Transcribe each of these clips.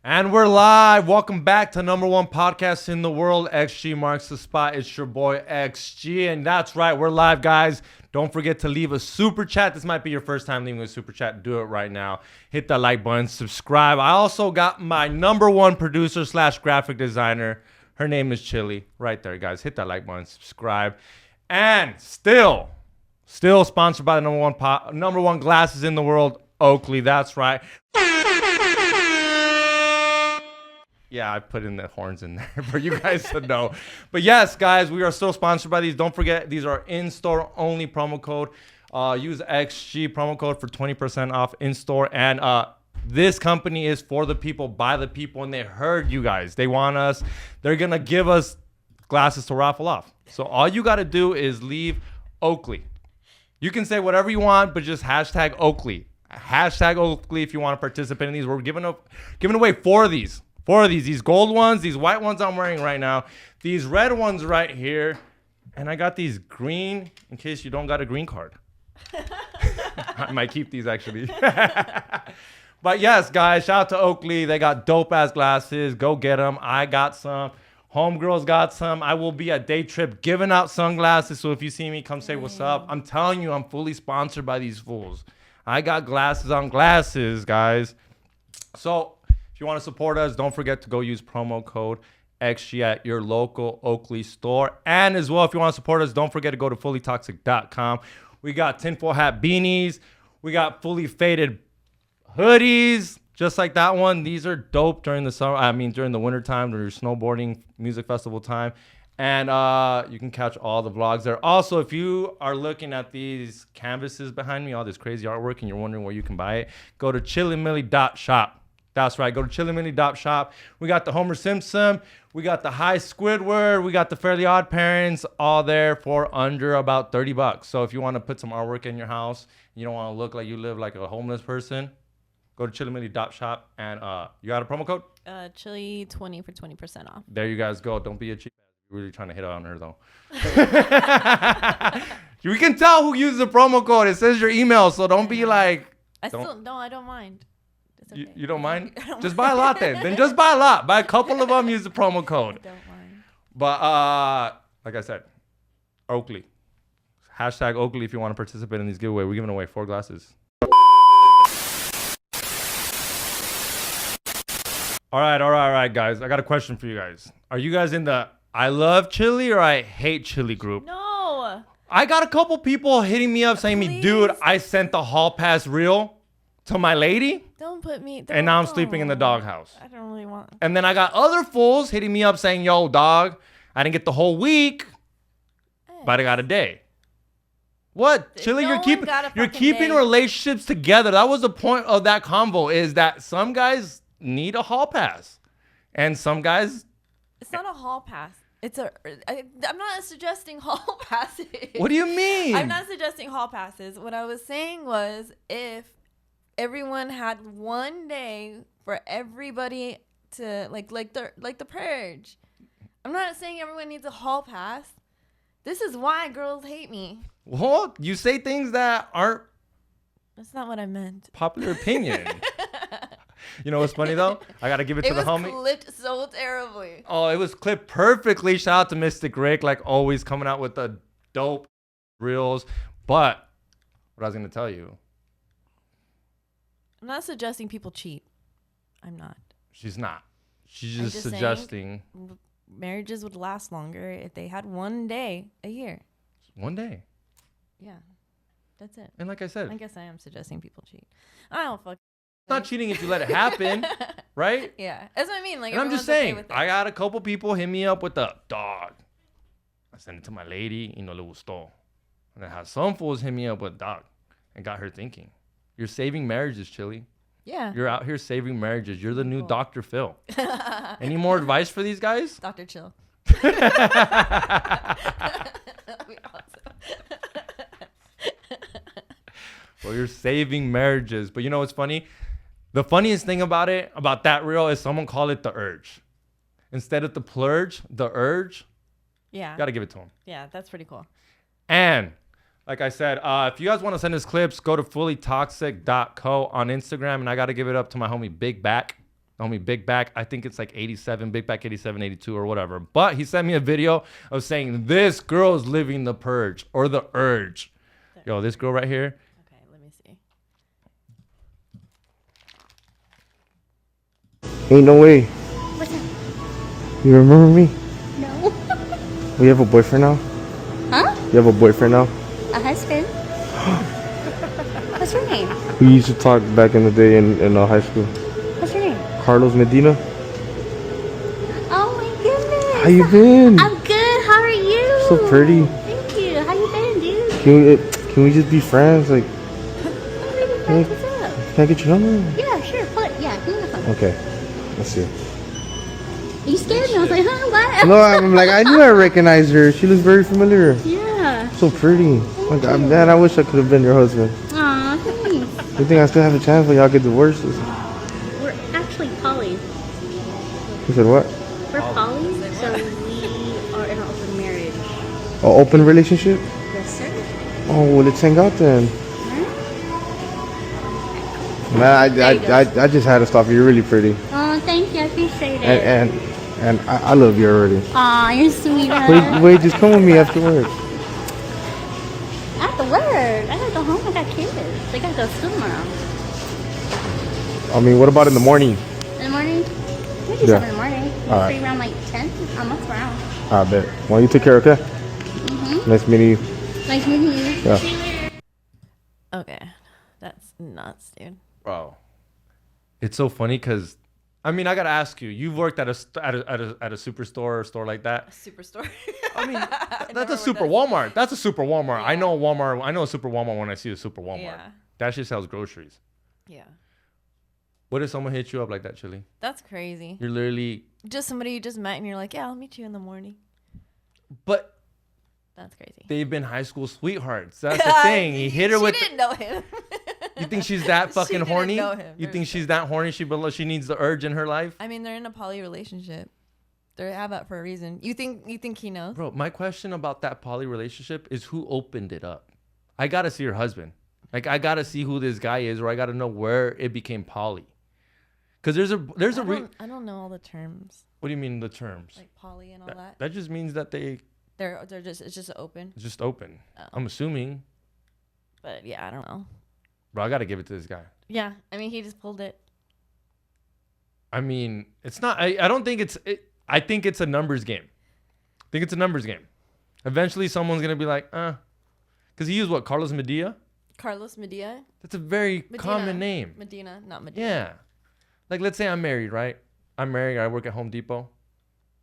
And we're live. Welcome back to number one podcast in the world. XG marks the spot. It's your boy XG. And that's right. We're live, guys. Don't forget to leave a super chat. This might be your first time leaving a super chat. Do it right now. Hit that like button. Subscribe. I also got my number one producer / graphic designer. Her name is Chili. Right there, guys. Hit that like button. Subscribe. And still sponsored by the number one glasses in the world, Oakley. That's right. Yeah, I put in the horns in there for you guys to know. But yes, guys, we are still sponsored by these. Don't forget, these are in-store only promo code. Use XG promo code for 20% off in-store. And this company is for the people, by the people, and they heard you guys. They want us. They're going to give us glasses to raffle off. So all you got to do is leave Oakley. You can say whatever you want, but just hashtag Oakley. Hashtag Oakley if you want to participate in these. We're giving away four of these. These gold ones, these white ones I'm wearing right now, these red ones right here, and I got these green in case you don't got a green card. I might keep these actually. But yes, guys, shout out to Oakley. They got dope ass glasses. Go get them. I got some. Homegirls got some. I will be at Day Trip giving out sunglasses. So if you see me, come say what's up. I'm telling you, I'm fully sponsored by these fools. I got glasses on glasses, guys. So if you want to support us, don't forget to go use promo code XG at your local Oakley store. And as well, if you want to support us, don't forget to go to fullytoxic.com. We got tinfoil hat beanies. We got fully faded hoodies, just like that one. These are dope during the summer. During the winter time, during your snowboarding music festival time. And you can catch all the vlogs there. Also, if you are looking at these canvases behind me, all this crazy artwork, and you're wondering where you can buy it, go to chillimilly.shop. That's right. Go to chillimilly.shop. We got the Homer Simpson. We got the High Squidward. We got the Fairly Odd Parents, all there for under about $30. So if you want to put some artwork in your house, you don't want to look like you live like a homeless person, go to chillimilly.shop. And you got a promo code? Chili 20 for 20% off. There you guys go. Don't be a cheap ass. You're really trying to hit on her, though. We can tell who uses the promo code. It says your email, so don't be like... I don't mind. Okay. You don't mind? Just buy a lot then. Then just buy a lot. Buy a couple of them. Use the promo code. I don't mind. But like I said, Oakley. Hashtag Oakley if you want to participate in these giveaways. We're giving away 4 glasses. All right, guys. I got a question for you guys. Are you guys in the I love chili or I hate chili group? No. I got a couple people hitting me up saying, me, dude, I sent the hall pass reel to my lady. Don't put me. And now I'm sleeping in the doghouse. I don't really want. And then I got other fools hitting me up saying, yo, dog, I didn't get the whole week, but I got a day. What? Chili, you're keeping relationships together. That was the point of that convo, is that some guys need a hall pass. And some guys... It's not a hall pass. I'm not suggesting hall passes. What do you mean? I'm not suggesting hall passes. What I was saying was if everyone had one day for everybody to like the purge. I'm not saying everyone needs a hall pass. This is why girls hate me. Well, you say things that aren't... That's not what I meant. Popular opinion. You know what's funny though? I gotta give it to the homie. It was clipped so terribly. Oh, it was clipped perfectly. Shout out to Mystic Rick, like always coming out with the dope reels. But what I was gonna tell you, I'm not suggesting people cheat. I'm not. She's not. She's just suggesting marriages would last longer if they had one day a year. One day. Yeah, that's it. And like I said, I guess I am suggesting people cheat. I don't fuck. It's not cheating if you let it happen, right? Yeah, that's what I mean. Like, and I'm just saying, I got a couple people hit me up with the dog. I sent it to my lady, y no le gustó. And I had some fools hit me up with dog and got her thinking. You're saving marriages, Chili. Yeah. You're out here saving marriages. You're the new Dr. Phil. Any more advice for these guys? Dr. Chill. That'd be awesome. Well, you're saving marriages. But you know what's funny? The funniest thing about that reel, is someone called it the urge. Instead of the plurge, the urge. Yeah. Got to give it to him. Yeah, that's pretty cool. And like I said, if you guys want to send us clips, go to fullytoxic.co on Instagram. And I got to give it up to my homie Big Back. homie Big Back. I think it's like 87, Big Back 87, 82 or whatever. But he sent me a video of saying this girl's living the purge or the urge. Yo, this girl right here. Okay, let me see. Ain't no way. What's up? You remember me? No. We have a boyfriend now? Huh? You have a boyfriend now? A husband? What's your name? We used to talk back in the day in high school. What's your name? Carlos Medina. Oh my goodness. How you been? I'm good. How are you? So pretty. Thank you. How you been, dude? Can we just be friends? Like, Hey, what's up? can I get your number? Yeah, sure. Put yeah, give me the phone. Okay. Let's see. You scared me. I was like, huh, what? No, I'm like, I knew I recognized her. She looks very familiar. Yeah. So pretty. Like, man, I wish I could have been your husband. Aw, thanks. You think I still have a chance when y'all get divorced? We're actually poly. You said what? We're poly, so we are in an open marriage. An open relationship? Yes, sir. Oh, well, let's hang out then. Huh? Man, I just had to stop you. You're really pretty. Oh, thank you. I appreciate it. And I love you already. Aw, you're sweet. Wait, just come with me after work. After work, I gotta go home. I got kids. They gotta go to school tomorrow. I mean, what about in the morning? In the morning? We can do Yeah. something in the morning. All We're right. free around like 10. Almost around. I bet. Well, you take care, okay? Nice meeting you. Nice meeting you. Yeah. See you later. Okay, that's nuts, dude. Bro, it's so funny because, I mean, I gotta ask you. You've worked at a superstore or store like that. A superstore. I mean, that's never a super went Walmart. That's a super Walmart. I Yeah. know Walmart. I know a super Walmart when I see a super Walmart. Yeah. That shit sells groceries. Yeah, What if someone hits you up like that, Chili? that's crazy. You're literally, Just somebody you just met and you're like, yeah, I'll meet you in the morning. but That's crazy. they've been high school sweethearts. That's the thing. He hit her she with. didn't know him. You think she's that She fucking didn't horny? know him. You Very think she's that horny? She needs the urge in her life. I mean, they're in a poly relationship. They have that for a reason. You think he knows? Bro, my question about that poly relationship is who opened it up. I gotta see her husband. Like, I gotta see who this guy is, or I gotta know where it became poly. Cause there's a I don't know all the terms what do you mean the terms? like poly and all that. That just means that They're just it's just open. it's just open. Oh. I'm assuming. But yeah, I don't know. Bro, I gotta give it to this guy. Yeah, I mean he just pulled it. I mean, it's not. I don't think it's. I think it's a numbers game. I think it's a numbers game. Eventually, someone's gonna be like, because he used what, Carlos Medina? Carlos Medina. That's a very Medina. common name. Medina, not Medina. Yeah. Like, let's say I'm married, right? I'm married. I work at Home Depot,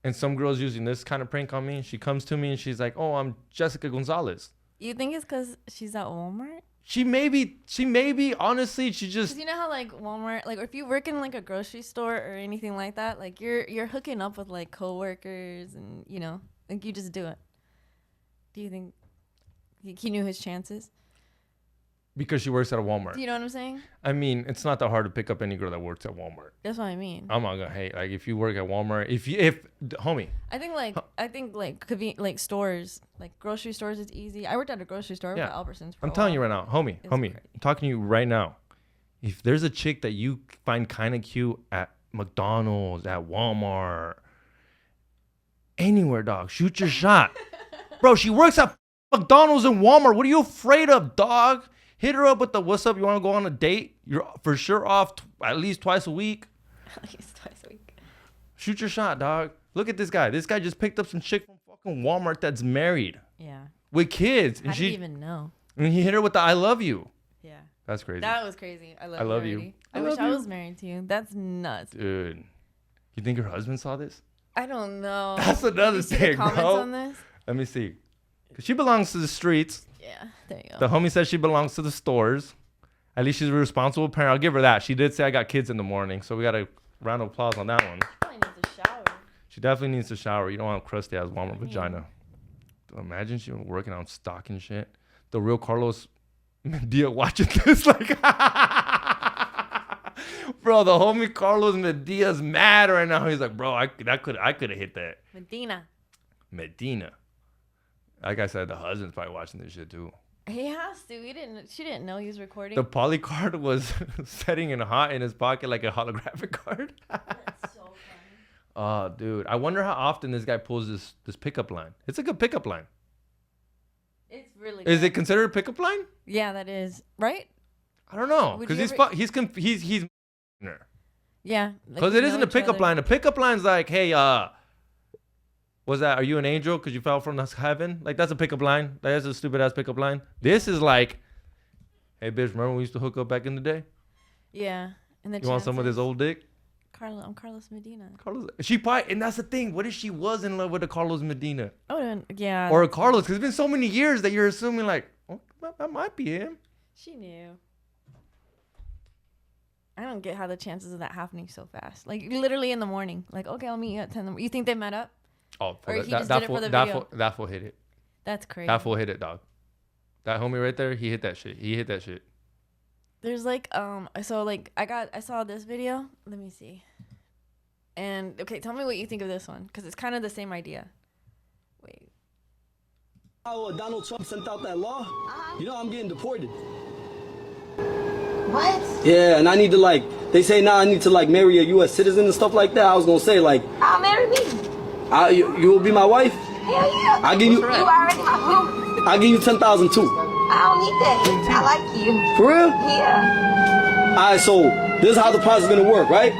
and some girl's using this kind of prank on me. She comes to me and she's like, "Oh, I'm Jessica Gonzalez." You think it's because she's at Walmart? She may be. Honestly, she just. Because you know how like Walmart, like if you work in like a grocery store or anything like that, like you're hooking up with like coworkers and you know, like you just do it. Do you think he knew his chances? Because she works at a Walmart. Do you know what I'm saying? I mean, it's not that hard to pick up any girl that works at Walmart. That's what I mean. I'm not gonna hate. Like, if you work at Walmart, homie. I think like could be like stores, like grocery stores is easy. I worked at a grocery store Yeah. at Albertsons. I'm telling you right now, homie, It's I'm talking to you right now. If there's a chick that you find kind of cute at McDonald's, at Walmart, anywhere, dog, shoot your shot. Bro, she works at McDonald's and Walmart. What are you afraid of, dog? Hit her up with the what's up, you want to go on a date? You're for sure off at least twice a week. At least twice a week. Shoot your shot, dog. Look at this guy. This guy just picked up some chick from fucking Walmart that's married Yeah. with kids. How And did you even know? and he hit her with the I love you. Yeah. That's crazy. That was crazy. I love I love you. already. I I wish love I you. was married to you. That's nuts. Dude, you think her husband saw this? I don't know. That's another Did you see the thing, comments bro. on this? Let me see. 'Cause she belongs to the streets. Yeah. There you go. The homie says she belongs to the stores. At least she's a responsible parent. I'll give her that. She did say I got kids in the morning, so we got a round of applause on that one. Probably needs a shower. She definitely needs to shower. You don't want crusty ass Walmart vagina. Imagine she was working on stock and shit. The real Carlos Medina watching this like, bro. The homie Carlos Medina's mad right now. He's like, bro, I could have hit that. Medina. Medina. Like I said, the husband's probably watching this shit too. He has to. She didn't know he was recording. The poly card was setting in hot in his pocket like a holographic card. That's so funny. Oh, dude. I wonder how often this guy pulls this pickup line. It's like a pickup line. It's really. Is good. it considered a pickup line? Yeah, that is right. I don't know Would because you he's Yeah. because it isn't a pickup line. A pickup line's like, hey, was that? Are you an angel? Because you fell from the heaven? Like that's a pickup line. That's a stupid ass pickup line. This is like, hey, bitch, remember when we used to hook up back in the day? Yeah. And then You want some of this old dick? I'm Carlos Medina. Carlos, she probably, and that's the thing. What if she was in love with a Carlos Medina Oh, then, yeah. or a Carlos? Because it's been so many years that you're assuming like, oh, that might be him. She knew. I don't get how the chances of that happening so fast. Like literally in the morning. Like, okay, I'll meet you at 10. You think they met up? Oh, Or he just did it for the video. That fool hit it. That's crazy. That fool hit it, dog. That homie right there, he hit that shit. There's like so like I saw this video. Let me see. And okay, tell me what you think of this one because it's kind of the same idea. Wait. Oh, Donald Trump sent out that law. You know I'm getting deported. What? Yeah, and I need to like. They say now I need to like marry a U.S. citizen and stuff like that. I was gonna say like. I'll marry me. You will be my wife. Hell yeah. I'll give you. You already my boo. I'll give you 10,000 too. I don't need that. I like you. For real? Yeah. All right, so this is how the process is gonna work, right?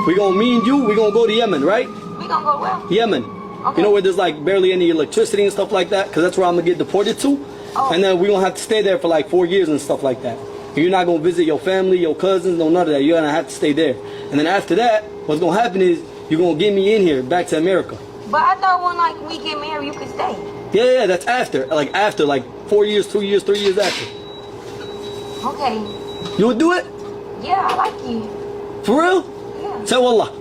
We gonna me and you. We gonna go to Yemen, right? We gonna go where? Yemen. Okay. You know where there's like barely any electricity and stuff like that, because that's where I'm gonna get deported to. Oh. And then we gonna have to stay there for like 4 years and stuff like that. You're not gonna visit your family, your cousins, no none of that. You're gonna have to stay there. And then after that, what's gonna happen is you're gonna get me in here back to America. But I thought when like we get married, you could stay. Yeah, that's after like 4 years, 2 years, 3 years after. Okay. You would do it? Yeah, I like you. For real? Yeah. Say wallah.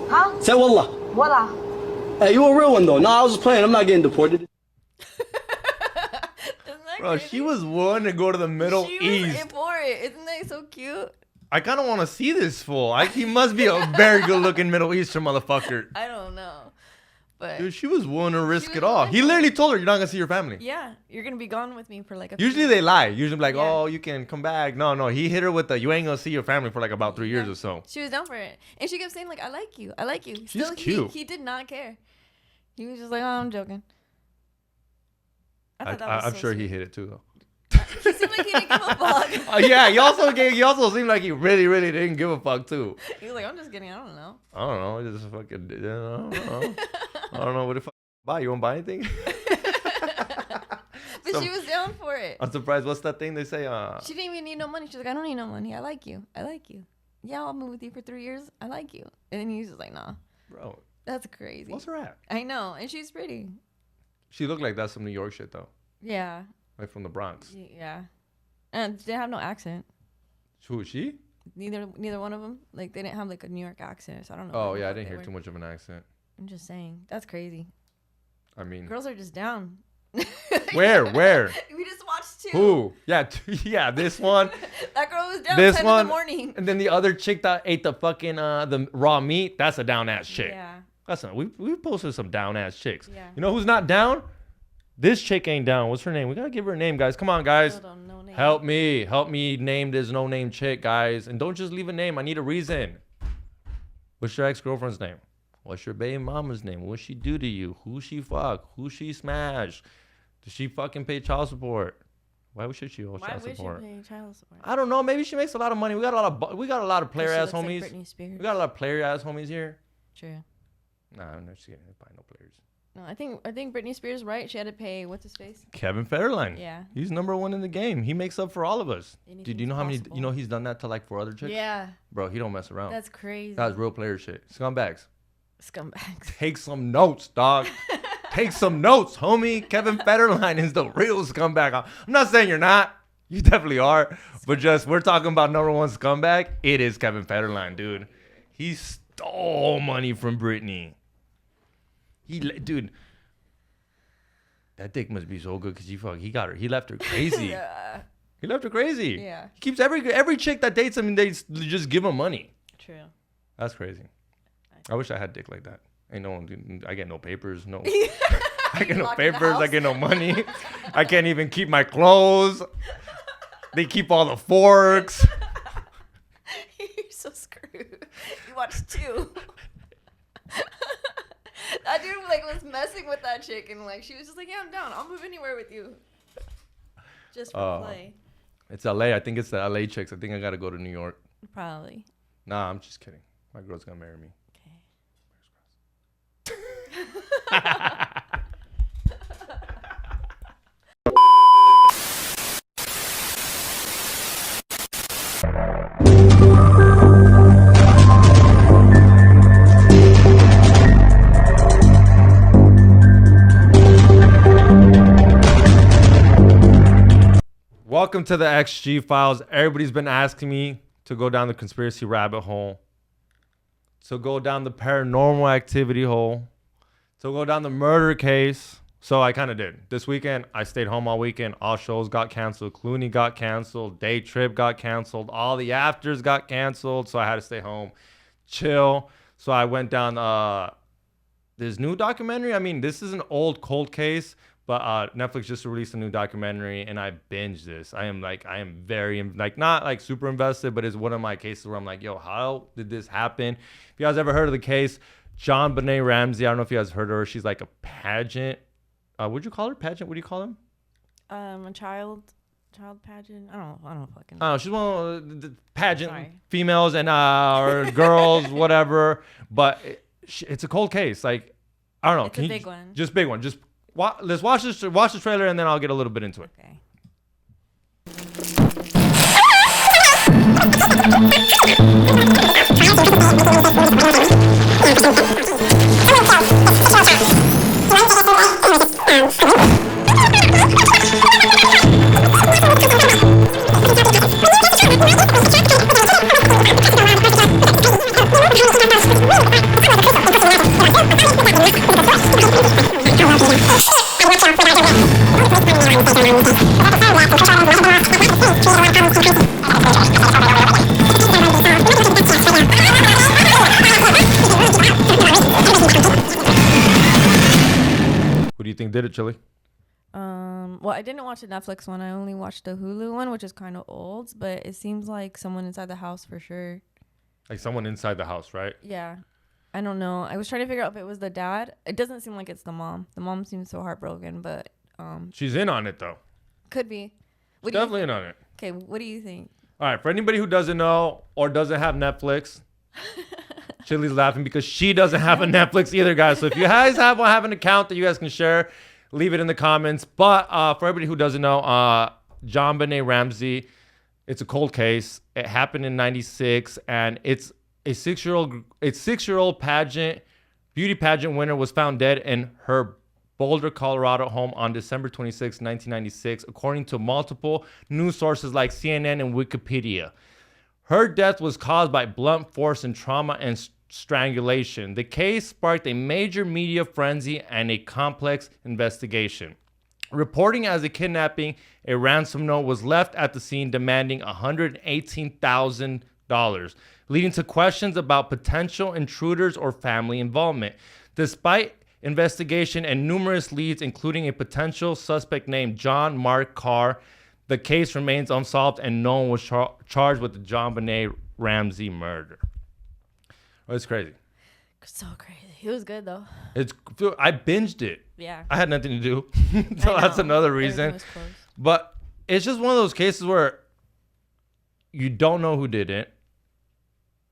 Huh? Say wallah. Voila. Hey, you a real one though. No, I was just playing. I'm not getting deported. Bro, she was willing to go to the Middle She East. was in for it. Isn't that so cute? I kind of want to see this fool. He must be a very good-looking Middle Eastern motherfucker. I don't know, but Dude, she was willing to risk was it all. willing He to- literally told her, you're not going to see your family. yeah, you're gonna be gone with me for like a. few Usually months. they lie. Usually like, Yeah. oh, you can come back. No. He hit her with the, you ain't going to see your family for like about 3 years or so. She was down for it, and she kept saying like, "I like you, I like you." She's Still, cute. He did not care. He was just like, "Oh, I'm joking." I thought that was I'm so sure sweet. he hit it too, though. He seemed like he didn't give a fuck. Yeah, he also seemed like he really, really didn't give a fuck too. He was like, "I'm just kidding. I don't know." I don't know. Just fucking, I don't know. I don't know what if I buy. You want to buy anything? But she was down for it. I'm surprised. What's that thing they say? She didn't even need no money. She's like, "I don't need no money. I like you. I like you. Yeah, I'll move with you for 3 years. I like you." And then he's just like, "Nah, Bro, that's crazy." what's her at? I know, and she's pretty. She looked like that's some New York shit though, Yeah, like from the Bronx. yeah. And they have no accent. Who is she? Neither one of them. Like they didn't have like a New York accent. So I don't know. Oh yeah, I didn't hear too much of an accent. I'm just saying, that's crazy. I mean, Girls are just down. where? We just watched two. Who? Yeah, yeah. This one, That girl was down this 10 one, in the morning. and then the other chick that ate the fucking the raw meat. That's a down ass chick. Yeah. That's not. We posted some down ass chicks. Yeah. You know who's not down? This chick ain't down. What's her name? We gotta give her a name, guys. Come on, guys. Hold on, no name. Help me name this no name chick, guys. And don't just leave a name. I need a reason. What's your ex-girlfriend's name? What's your baby mama's name? What she do to you? Who she fuck? Who she smash? Does she fucking pay child support? Why should she owe Why child would support? you pay child support? I don't know. Maybe she makes a lot of money. We got a lot of player She ass looks like homies. Britney Spears. We got a lot of player ass homies here. True. Nah, I'm not just kidding. Buy no players. No, I think Britney Spears, right? She had to pay what's his face? Kevin Federline. Yeah. He's #1 in the game. He makes up for all of us. Dude, Anything's you know how many? possible. You know he's done that to like 4 other chicks. Yeah, Bro, he don't mess around. that's crazy. That's real player shit. Scumbags. Scumbags. Take some notes, dog. Take some notes, homie. Kevin Federline is the real scumbag. I'm not saying you're not. You definitely are. But just, we're talking about #1 scumbag. It is Kevin Federline, dude. He stole money from Britney. Dude, that dick must be so good because he got her. He left her crazy. Yeah. He left her crazy. Yeah. He keeps every chick that dates him, they just give him money. True. That's crazy. I wish I had dick like that. Ain't no one. I get no papers. No. I get no Locked in the papers. I house. get no money. I can't even keep my clothes. They keep all the forks. You're so screwed. You watched 2. That dude like was messing with that chick and like she was just like, yeah, I'm down. I'll move anywhere with you. Just for play. It's LA. I think it's the LA chicks. I think I gotta go to New York. Probably. Nah, I'm just kidding. My girl's gonna marry me. Welcome to the XG Files. Everybody's been asking me to go down the conspiracy rabbit hole, to go down the paranormal activity hole, to go down the murder case. So I kind of did. This weekend, I stayed home all weekend. All shows got canceled. Clooney got canceled. Day Trip got canceled. All the afters got canceled. So I had to stay home, chill. So I went down this new documentary. I mean, this is an old cold case. But Netflix just released a new documentary, and I binged this. I am very, like, not like super invested, but it's one of my cases where I'm like, yo, how did this happen? If you guys ever heard of the case, JonBenét Ramsey, I don't know if you guys heard of her. She's like a pageant. Would you call her pageant? What do you call them? A child pageant. I don't fucking. Oh, she's one of the pageant Sorry. females and or girls, whatever. But it's a cold case. Like, I don't know. It's a big one. Just big one. Just. Let's watch the trailer and then I'll get a little bit into it. Okay. Who do you think did it, Chili? Well, I didn't watch the Netflix one. I only watched the Hulu one, which is kind of old, but it seems like someone inside the house for sure. Like someone inside the house, right? Yeah. I don't know. I was trying to figure out if it was the dad. It doesn't seem like it's the mom. The mom seems so heartbroken, but She's in on it though. could be. She's definitely in on it. Okay, what do you think? All right, for anybody who doesn't know or doesn't have Netflix, Chili's laughing because she doesn't have a Netflix either, guys. So if you guys have an account that you guys can share, leave it in the comments. But for everybody who doesn't know, JonBenét Ramsey, it's a cold case. It happened in '96, and it's a 6-year-old beauty pageant winner was found dead in her Boulder, Colorado home on December 26, 1996, according to multiple news sources like CNN and Wikipedia. Her death was caused by blunt force and trauma and strangulation. The case sparked a major media frenzy and a complex investigation. Reporting as a kidnapping, a ransom note was left at the scene demanding $118,000, leading to questions about potential intruders or family involvement. Despite investigation and numerous leads, including a potential suspect named John Mark Carr, the case remains unsolved and no one was charged with the JonBenét Ramsey murder. Oh, it's crazy. So crazy. It was good though. I binged it. Yeah. I had nothing to do, so that's another reason. Everything was close. But it's just one of those cases where you don't know who did it.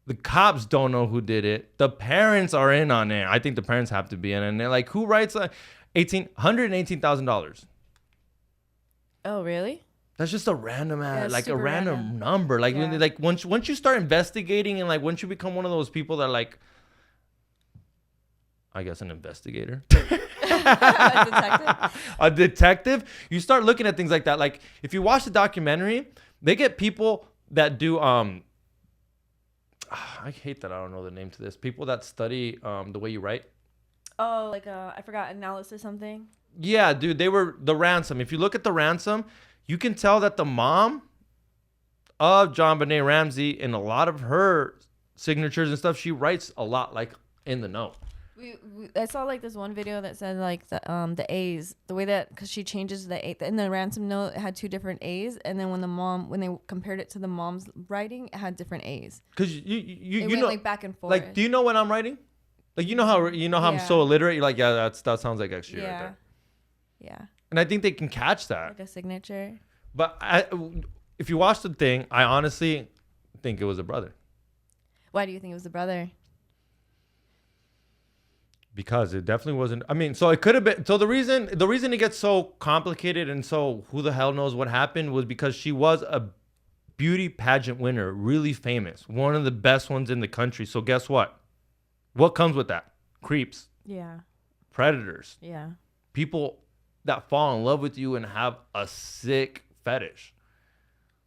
The cops don't know who did it. The parents are in on it. I think the parents have to be in, and they're like, "Who writes $118,000?" Oh, really? That's just a random like a super random number. Like Yeah. like once you start investigating and like once you become one of those people that like, I guess an investigator, a detective, you start looking at things like that. Like if you watch the documentary, they get people that do I hate that I don't know the name to this. People that study the way you write. Oh, like I forgot analysis something. Yeah, dude, they were the ransom. If you look at the ransom, you can tell that the mom of JonBenét Ramsey, in a lot of her signatures and stuff, she writes a lot like in the note. I saw like this one video that said like the A's, the way that, because she changes the A in the ransom note, it had 2 different A's, and then when they compared it to the mom's writing, it had different A's. Because you went know, like back and forth. like, do you know what I'm writing? Like, you know how I'm so illiterate. You're like, yeah, that sounds like XG right there. Yeah. And I think they can catch that. Like a signature. But if you watch the thing, I honestly think it was a brother. Why do you think it was the brother? Because it definitely wasn't. I mean, so it could have been. So the reason it gets so complicated and so who the hell knows what happened was because she was a beauty pageant winner, really famous, one of the best ones in the country. So guess what? What comes with that? Creeps, Yeah. predators, Yeah. people that fall in love with you and have a sick fetish.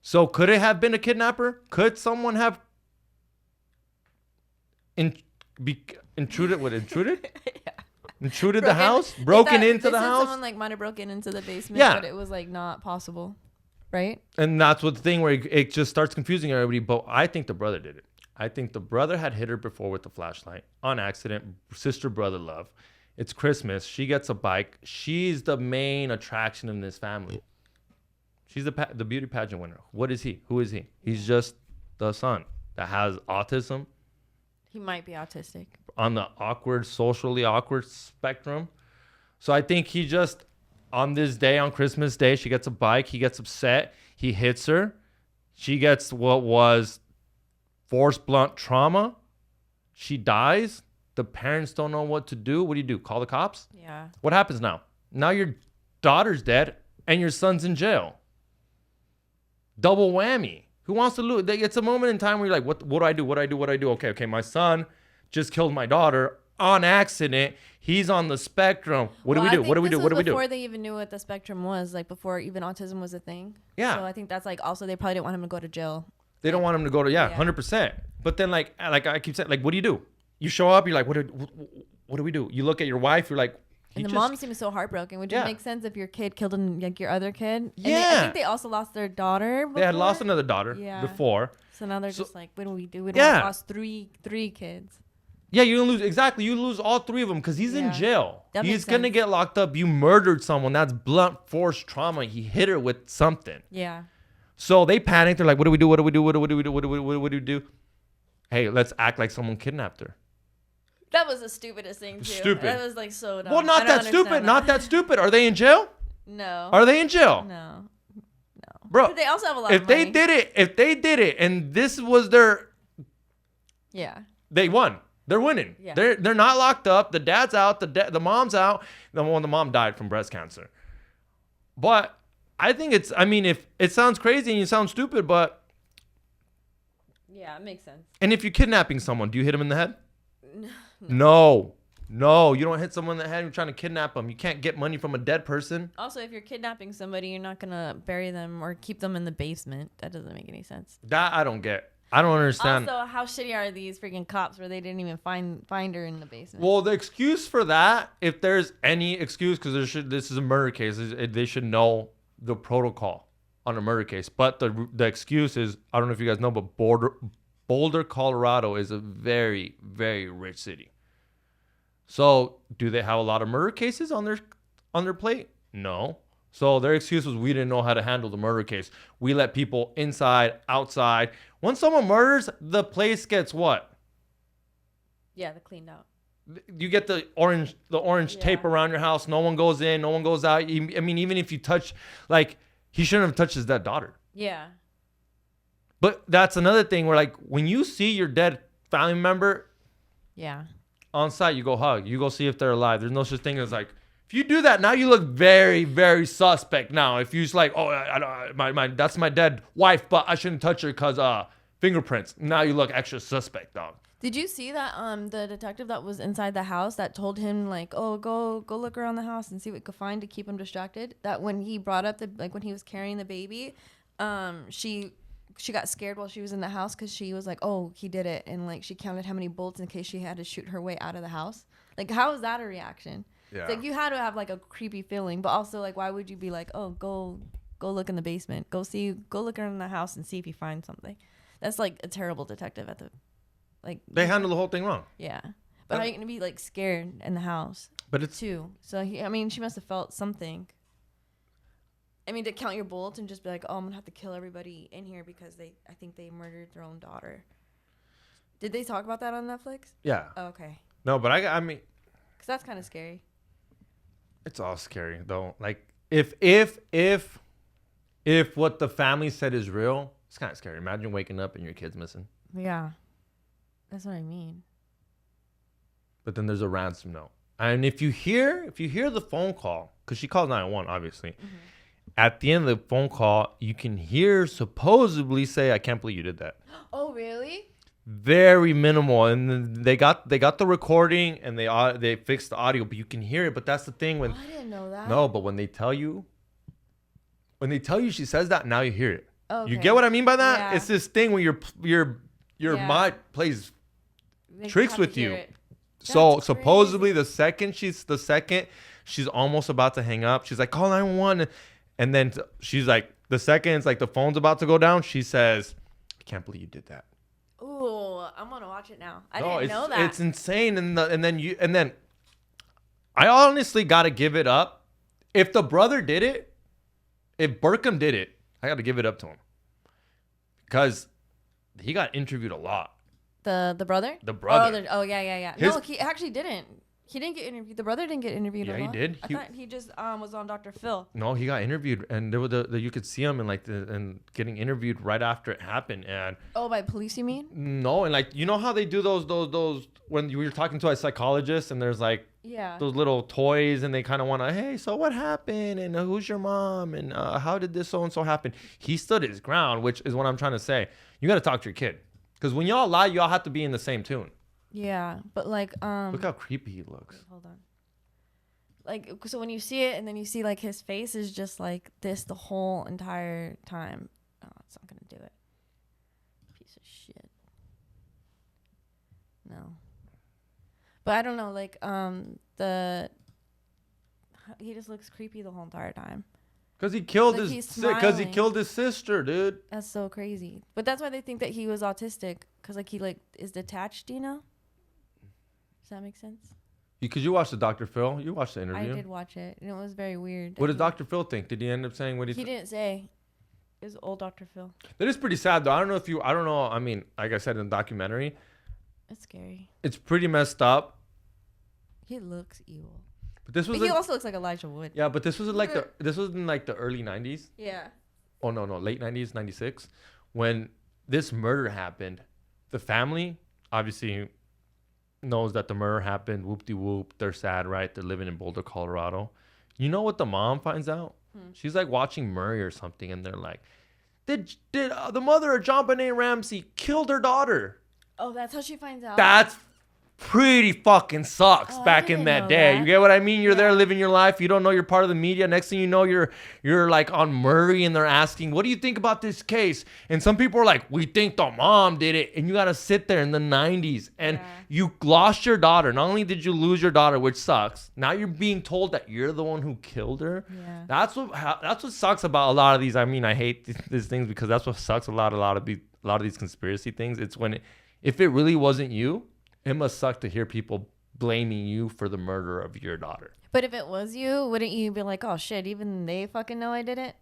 So could it have been a kidnapper? Could someone have intruded the house, broken into the house? Someone like might have broken into the basement, Yeah. but it was like not possible, right? And that's what the thing where it just starts confusing everybody. But I think the brother did it. I think the brother had hit her before with the flashlight on accident. Sister brother love. It's Christmas. She gets a bike. She's the main attraction in this family. She's the beauty pageant winner. What is he? Who is he? He's just the son that has autism. He might be autistic. On the socially awkward spectrum. So I think he just, on this day, on Christmas Day, she gets a bike. He gets upset. He hits her. She gets what was force blunt trauma. She dies. The parents don't know what to do. What do? Call the cops? Yeah. What happens now? Now your daughter's dead and your son's in jail. Double whammy. Who wants to lose? It's a moment in time where you're like, what do I do? What do I do? Okay, my son just killed my daughter on accident. He's on the spectrum. What do we do? What do we do? What do we do? Before they even knew what the spectrum was, like before even autism was a thing. Yeah. So I think that's like also they probably didn't want him to go to jail. They don't want him to go to 100%. But then like I keep saying, like, what do? You show up, you're like, what do we do? You look at your wife, you're like, and the mom seems so heartbroken, which would make sense if your kid killed like your other kid. And Yeah. I think they also lost their daughter. They had lost another daughter before. So now they're just like, what do we do? We lost three kids. Yeah, you lose all 3 of them because he's in jail. That He's makes gonna sense. get locked up. You murdered someone. That's blunt force trauma. He hit her with something. Yeah. So they panic. They're like, what do we do? What do we do? What do we do? What do we do? Hey, let's act like someone kidnapped her. That was the stupidest thing too. Stupid. That was like so dumb. Well, not that stupid. Not that stupid. Are they in jail? No. Are they in jail? No. Bro, But they also have a lot if of they money. did it, and this was their, Yeah. they won. They're winning. Yeah. They're not locked up. The dad's out. The mom's out. The mom died from breast cancer. But I think if it sounds crazy and you sound stupid, but Yeah, it makes sense. and if you're kidnapping someone, do you hit them in the head? No, you don't hit someone in the head. You're trying to kidnap them. You can't get money from a dead person. Also, if you're kidnapping somebody, you're not gonna bury them or keep them in the basement. That doesn't make any sense. That I don't get. I don't understand. Also, how shitty are these freaking cops where they didn't even find her in the basement? Well, the excuse for that, if there's any excuse, because this is a murder case, they should know the protocol on a murder case. But the excuse is, I don't know if you guys know, but Boulder, Colorado is a very, very rich city. So do they have a lot of murder cases on their plate? No. So their excuse was, we didn't know how to handle the murder case. We let people inside, outside. When someone murders, the place gets what? Yeah, they're cleaned out. You get the orange tape around your house. No one goes in, no one goes out. I mean, even if you touch, like, he shouldn't have touched his dead daughter. Yeah. But that's another thing where, like, when you see your dead family member Yeah. on site, you go hug. You go see if they're alive. There's no such thing as, like, if you do that, now you look very, very suspect now. If you're just like, oh, that's my dead wife, but I shouldn't touch her because fingerprints. Now you look extra suspect, dog. Did you see that the detective that was inside the house that told him like, oh, go look around the house and see what you could find to keep him distracted? That when he brought up when he was carrying the baby, she got scared while she was in the house because she was like, oh, he did it, and like she counted how many bolts in case she had to shoot her way out of the house. Like, how is that a reaction? Yeah. It's like you had to have like a creepy feeling, but also like, why would you be like, oh, go look in the basement, go look around the house and see if you find something? That's like a terrible detective at the, like. They handle the whole thing wrong. Yeah. But how are you gonna be like scared in the house? But it's too. So I mean, she must have felt something. I mean, to count your bullets and just be like, oh, I'm gonna have to kill everybody in here because I think they murdered their own daughter. Did they talk about that on Netflix? yeah. Oh, okay. No, but I mean, Because that's kind of scary. it's all scary though. Like if what the family said is real, it's kind of scary. Imagine waking up and your kid's missing. Yeah. That's what I mean. But then there's a ransom note. And if you hear the phone call, because she called 911, obviously, at the end of the phone call, you can hear supposedly say, "I can't believe you did that." Oh, really? Very minimal, and then they got the recording and they fixed the audio, but you can hear it. But that's the thing when I didn't know that. no, but when they tell you she says that, now you hear it. Okay. You get what I mean by that? Yeah. It's this thing when your Yeah. mind plays They tricks have to with hear you. it. So That's supposedly the second she's almost about to hang up, she's like, call 911. And then she's like, the second it's like the phone's about to go down, she says, I can't believe you did that. Ooh, I'm gonna watch it now. I No, didn't know that. it's insane. And then I honestly gotta give it up. If the brother did it, if Burkham did it, I gotta give it up to him. Because he got interviewed a lot. The brother? The brother. Oh, yeah. His- No, he actually didn't. He didn't get interviewed. The brother didn't get interviewed. Yeah, at he all. did. I thought he just was on Dr. Phil. No, he got interviewed, and there were you could see him and getting interviewed right after it happened, and Oh, by police, you mean? no, and like you know how they do those when you were talking to a psychologist, and there's like Yeah. those little toys, and they kind of want to, hey, so what happened, and who's your mom, and how did this so and so happen? He stood his ground, which is what I'm trying to say. You got to talk to your kid, because when y'all lie, y'all have to be in the same tune. Yeah, but like Look how creepy he looks. hold on. Like, so when you see it and then you see like his face is just like this the whole entire time. Oh, it's not gonna do it. Piece of shit. No. But I don't know, like he just looks creepy the whole entire time. Because he killed Like, his he's because he smiling. killed his sister, dude. That's so crazy. But that's why they think that he was autistic, because like he like is detached, you know? Does that make sense? Because you watched the Dr. Phil, you watched the interview. I did watch it, and it was very weird. What did Dr. Phil think? Did he end up saying what He didn't say. It was old Dr. Phil. That is pretty sad, though. I don't know. I mean, like I said in the documentary, That's scary. it's pretty messed up. He looks evil. But this was But he also looks like Elijah Wood. yeah, but this was in like the early 90s. Yeah. Oh no, late 90s, 96, when this murder happened. The family obviously knows that the murder happened. Whoop-de-whoop. They're sad, right? They're living in Boulder, Colorado. You know what the mom finds out? She's like watching Murray or something, and they're like, did the mother of JonBenét Ramsey killed her daughter? Oh, that's how she finds out. That's pretty fucking sucks Oh, I back in didn't that know day. that. You get what I mean? You're there Yeah. living your life. You don't know you're part of the media. Next thing you know, you're like on Murray, and they're asking, what do you think about this case? And some people are like, we think the mom did it. And you got to sit there in the 90s and Yeah. you lost your daughter. Not only did you lose your daughter, which sucks, now you're being told that you're the one who killed her. Yeah. That's what sucks about a lot of these. I mean, I hate these things because that's what sucks a lot of these conspiracy things. It's when if it really wasn't you, it must suck to hear people blaming you for the murder of your daughter. But if it was you, wouldn't you be like, oh shit, even they fucking know I did it?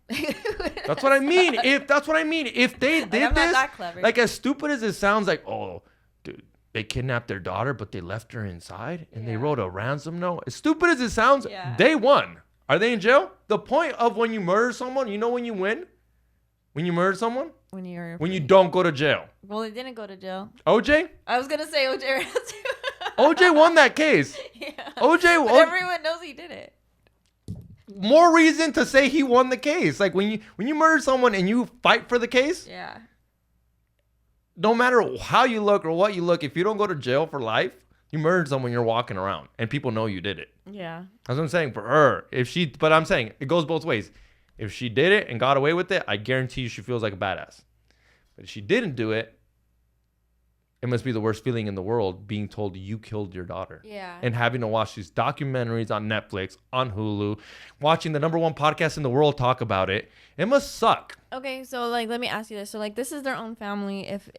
That's what I mean. If they did I'm not this, that clever. like as stupid as it sounds, like, oh, dude, they kidnapped their daughter, but they left her inside and they Yeah. wrote a ransom note. As stupid as it sounds, Yeah. they won. Are they in jail? The point of when you murder someone, you know when you win? When you murder someone? when you're When you don't go to jail. well, they didn't go to jail. OJ? I was gonna say OJ Ramsey. OJ won that case. Yeah. OJ, But everyone knows he did it. more reason to say he won the case. Like when you murder someone and you fight for the case, Yeah. no matter how you look or what you look, if you don't go to jail for life, you murdered someone, you're walking around and people know you did it. Yeah. That's what I'm saying for her. But I'm saying it goes both ways. If she did it and got away with it, I guarantee you she feels like a badass. But if she didn't do it, it must be the worst feeling in the world being told you killed your daughter. Yeah. And having to watch these documentaries on Netflix, on Hulu, watching the #1 podcast in the world talk about it. It must suck. Okay, so like let me ask you this. So like this is their own family. If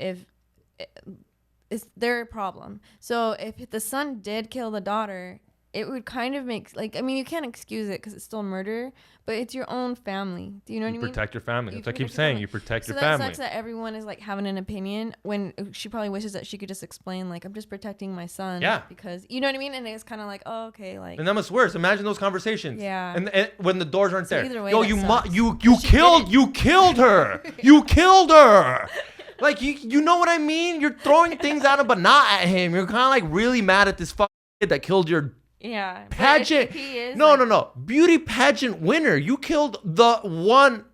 it's their problem. So if the son did kill the daughter, it would kind of make, like, I mean, you can't excuse it because it's still murder, but it's your own family. Do you know what I mean? Protect your family. You That's what I keep protect your saying. family. You protect your So family. that sucks that everyone is like having an opinion when she probably wishes that she could just explain, like, I'm just protecting my son. Yeah. Because, you know what I mean? And it's kind of like, oh, okay, like. And that must worse. Imagine those conversations. Yeah. And when the doors aren't So there. either way, Yo, that you sucks. you She killed did it. you killed her. You killed her. Like you know what I mean? You're throwing things at him, but not at him. You're kind of like really mad at this fucking kid that killed your Yeah. But pageant. if he is, No, like, no. Beauty pageant winner. You killed the one.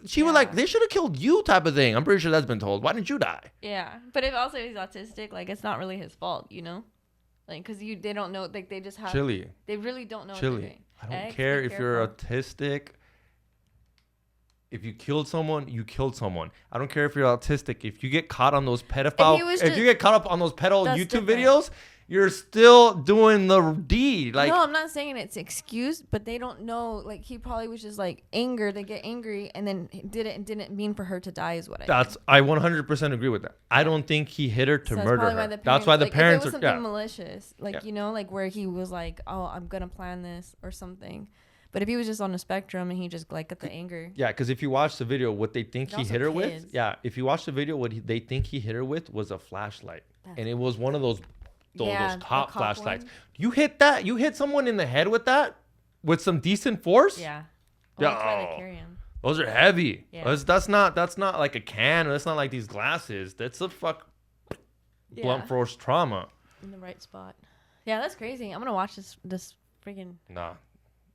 She was like, they should have killed you type of thing. I'm pretty sure that's been told. Why didn't you die? Yeah. But if also he's autistic, like, it's not really his fault, you know? Like, because they don't know, like, they just have. Chili. They really don't know what Chili. they're doing. I don't Eggs, care be if you're careful. autistic. If you killed someone, you killed someone. I don't care if you're autistic. If you get caught on those pedophile, if you get caught up on those pedo That's YouTube different. videos, you're still doing the deed. Like, No, I'm not saying it's excused, but they don't know. Like, he probably was just like anger. They get angry and then did it and didn't mean for her to die. Is what I 100% agree with that. I don't think he hit her to So that's murder probably her. why the That's why the like, parents if it was are. something Yeah. malicious, like, Yeah. you know, like where he was like, "Oh, I'm gonna plan this" or something. But if he was just on a spectrum and he just like got the anger, Yeah, because if you watch the video, what they think They're he also hit her kids. with, they watch the video, they think he hit her with was a flashlight, and it was one of those Yeah, those the top cop flashlights. one. You hit that? You hit someone in the head with that, with some decent force? yeah. Well, that's why Yo. they carry him. Those are heavy. Yeah. That's not like a can. That's not like these glasses. That's a blunt Yeah. force trauma. In the right spot. Yeah, that's crazy. I'm gonna watch this freaking. Nah,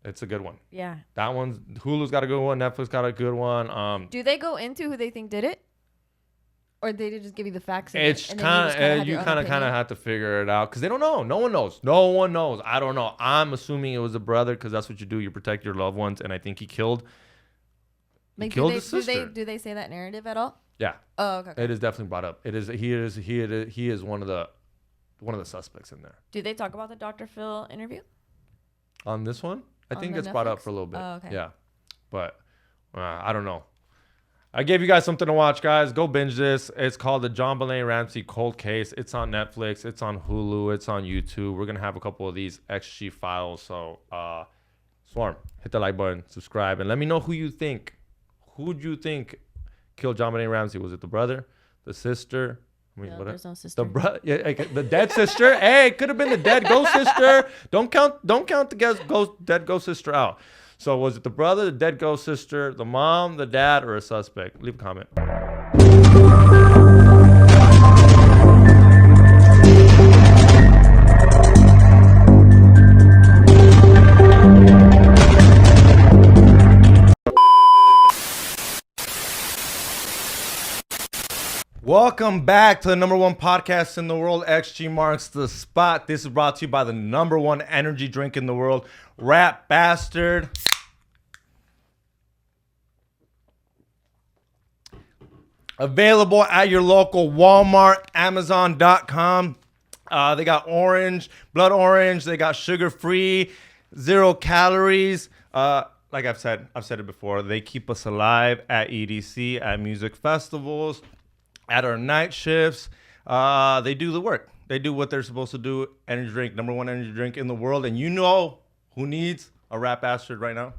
it's a good one. Yeah. That one's Hulu's got a good one. Netflix got a good one. Do they go into who they think did it, or they just give you the facts? Of It's it, and then you just kind have of you your own kind of opinion? have to figure it out because they don't know. No one knows. No one knows. I don't know. I'm assuming it was a brother because that's what you do. You protect your loved ones, and I think he killed. Like, killed do his they, sister. Do they say that narrative at all? Yeah, Oh, okay. it is definitely brought up. It is. He is one of the suspects in there. Do they talk about the Dr. Phil interview? On this one, I On think the it's brought up Netflix? for a little bit. Oh, okay. Yeah, but I don't know. I gave you guys something to watch, guys. Go binge this. It's called the JonBenét Ramsey Cold Case. It's on Netflix. It's on Hulu. It's on YouTube. We're gonna have a couple of these XG files. So, Swarm, hit the like button, subscribe, and let me know who you think. Who'd you think killed JonBenét Ramsey? Was it the brother, the sister? I mean, No, what? there's no sister. The the dead sister. Hey, it could have been the dead ghost sister. Don't count the dead ghost sister out. So was it the brother, the dead ghost sister, the mom, the dad, or a suspect? Leave a comment. Welcome back to the #1 podcast in the world. XG marks the spot. This is brought to you by the #1 energy drink in the world, Rap Bastard. Available at your local Walmart, Amazon.com. They got orange, blood orange. They got sugar-free, 0 calories. Like I've said it before. They keep us alive at EDC, at music festivals, at our night shifts. They do the work. They do what they're supposed to do. Energy drink, #1 energy drink in the world. And you know who needs a Rap Bastard right now?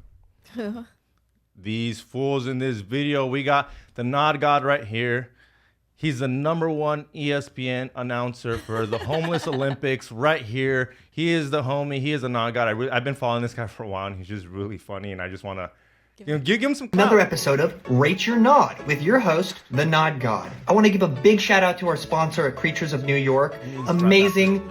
These fools in this video. We got the Nod God right here. He's the #1 ESPN announcer for the Homeless Olympics right here. He is the homie. He is the Nod God. I've been following this guy for a while, and he's just really funny, and I just want to give him some clout. Another episode of Rate Your Nod with your host, the Nod God. I want to give a big shout out to our sponsor at Creatures of New York. Amazing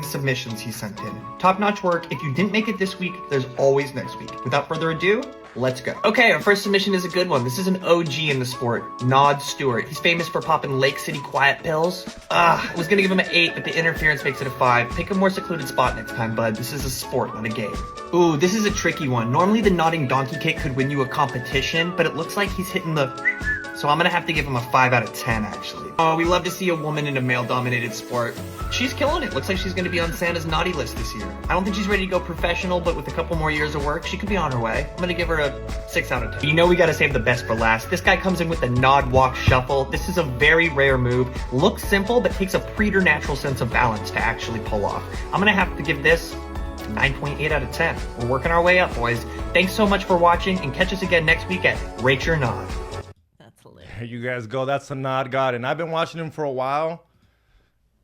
submissions he sent in. Top-notch work. If you didn't make it this week, there's always next week. Without further ado, let's go. Okay, our first submission is a good one. This is an OG in the sport, Nod Stewart. He's famous for popping Lake City quiet pills. I was gonna give him an 8, but the interference makes it a 5. Pick a more secluded spot next time, bud. This is a sport, not a game. Ooh, this is a tricky one. Normally the nodding donkey kick could win you a competition, but it looks like he's hitting the So I'm gonna have to give him a 5 out of 10, actually. Oh, we love to see a woman in a male-dominated sport. She's killing it. Looks like she's gonna be on Santa's naughty list this year. I don't think she's ready to go professional, but with a couple more years of work, she could be on her way. I'm gonna give her a 6 out of 10. You know we gotta save the best for last. This guy comes in with the nod walk shuffle. This is a very rare move. Looks simple, but takes a preternatural sense of balance to actually pull off. I'm gonna have to give this 9.8 out of 10. We're working our way up, boys. Thanks so much for watching, and catch us again next week at Rate Your Nod. That's hilarious. Here you guys go. That's the Nod God. And I've been watching him for a while,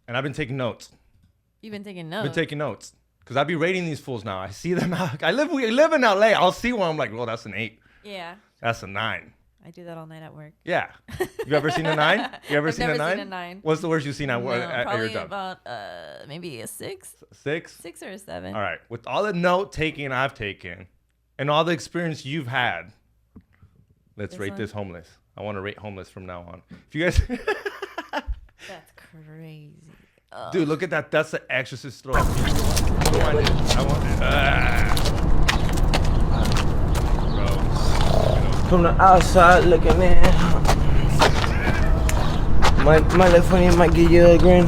and I've been taking notes. You've been taking I've notes. been taking notes. Because I be rating these fools now. I see them out. We live in LA. I'll see one. I'm like, well, that's an 8. Yeah. That's a 9. I do that all night at work. Yeah. You ever seen a 9? You ever I've seen never a 9? seen a 9. What's the worst you've seen at your Probably job? about maybe a 6. 6? 6 or a 7. All right. With all the note taking I've taken and all the experience you've had, let's This rate one? this homeless. I want to rate homeless from now on. If you guys, That's crazy. Oh. dude, look at that. That's the exorcist throw. I want it. Bro. From the outside looking in, might look funny, might give you a grin.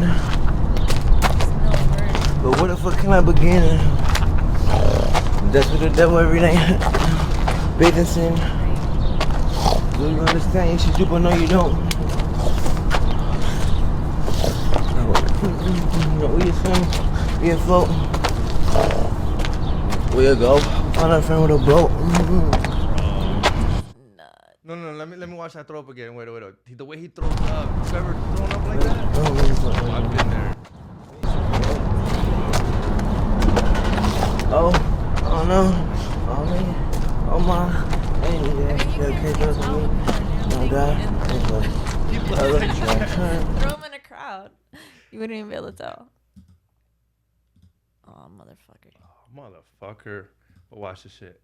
But where the fuck can I begin? That's with the devil every night. Bathing sin. Do you understand? You should do, but no, you don't. We a swim, we a float. We'll go. Find a friend with a boat. No. Let me watch that throw up again. Wait. The way he throws up. You ever thrown up like that? Oh, I've been there. Oh no. Oh man. Oh my. No God. Throw him in a crowd. You wouldn't even be able to tell. Oh, motherfucker. Motherfucker. But watch this shit.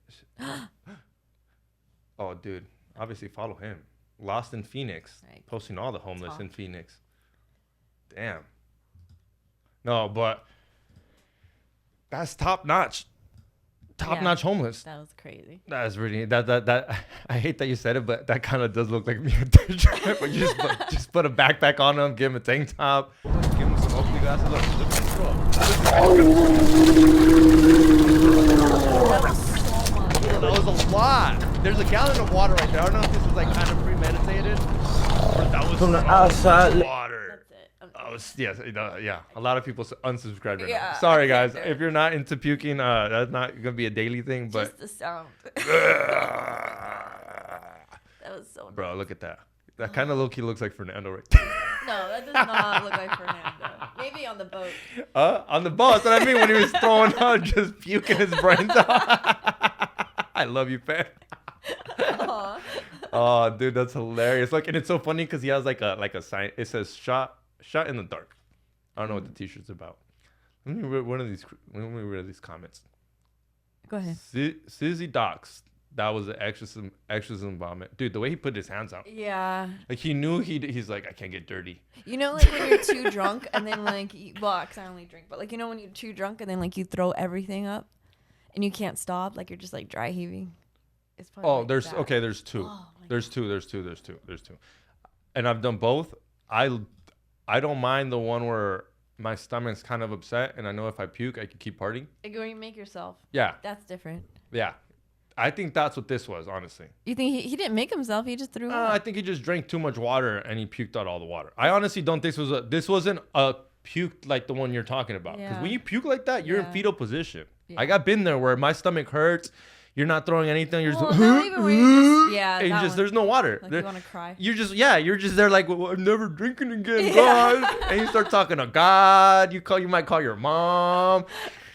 Oh, dude. Obviously follow him. Lost in Phoenix. Right. Posting all the homeless Talk. in Phoenix. Damn. No, but that's top notch. Top notch homeless. That was crazy. That's really that. I hate that you said it, but that kind of does look like me at the trip. But you just put a backpack on him, give him a tank top, give him some Oakley glasses. Look at this throw. That was a lot. There's a gallon of water right there. I don't know if this was like kind of premeditated, but that was From the so outside. much water. That's it. I was yeah. A lot of people unsubscribed right Yeah, now. Sorry I guys, can't do it. if you're not into puking, that's not gonna be a daily thing. But Just the sound. That was so bro, look at that. That kind of low-key looks like Fernando right there. No, that does not look like Fernando. Maybe on the boat. On the bus. That's what I mean when he was throwing out, just puking his brains out. I love you, Pat. Aw. Oh, dude, that's hilarious. Look, and it's so funny because he has like a sign. It says shot in the dark. I don't know what the t-shirt's about. Let me read one of these. Let me read these comments. Go ahead. Sizzy Docs. That was an exorcism vomit. Dude, the way he put his hands out. Yeah. Like he knew he's like, I can't get dirty. You know, like when you're too drunk and then like, well, 'cause I only drink, but like, you know, when you're too drunk and then like you throw everything up and you can't stop, like you're just like dry heaving. It's probably Oh, like there's that. okay. There's two. Oh, my There's two. And I've done both. I don't mind the one where my stomach's kind of upset, and I know if I puke, I can keep partying. Like when you make yourself. Yeah, That's different. yeah. I think that's what this was, honestly. You think he didn't make himself? He just threw I up. think he just drank too much water and he puked out all the water. I honestly don't think this wasn't a puke like the one you're talking about. Because Yeah. when you puke like that, you're in Yeah. fetal position. Yeah. I got been there where my stomach hurts. You're not throwing anything. You're Well, just, no, even when you just- yeah, and that just one. there's no water. Like you want to cry. You're just there like, well, I'm never drinking again, God. And you start talking to God. You might call your mom.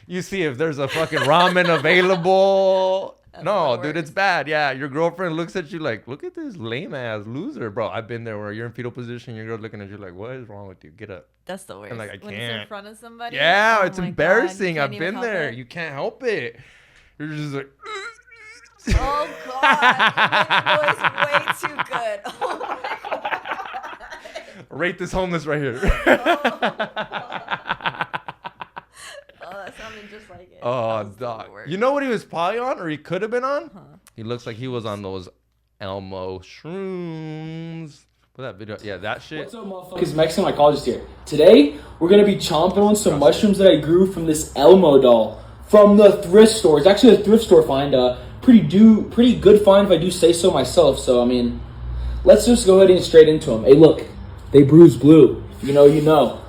You see if there's a fucking ramen available. That's No, the dude, worst. it's bad. Yeah, your girlfriend looks at you like, look at this lame ass loser, bro. I've been there where you're in fetal position. Your girl's looking at you like, what is wrong with you? Get up. That's the worst. like, I When it's in can't. front of somebody. Yeah, oh it's my God, you embarrassing. can't I've even been help there. it. You can't help it. You're just like. Oh God, your voice way too good. Oh my God. Rate this homeless right here. Oh, that sounded just like it. Oh, That was the dog. worst. You know what he was probably on, or he could have been on? Huh. He looks like he was on those Elmo shrooms. Put that video. Yeah, that shit. What's up, motherfuckers? Mexican mycologist here. Today, we're gonna be chomping on some mushrooms that I grew from this Elmo doll from the thrift store. It's actually a thrift store find. Pretty good find if I do say so myself. So I mean, let's just go ahead and get straight into them. Hey, look, they bruise blue. If you know, you know.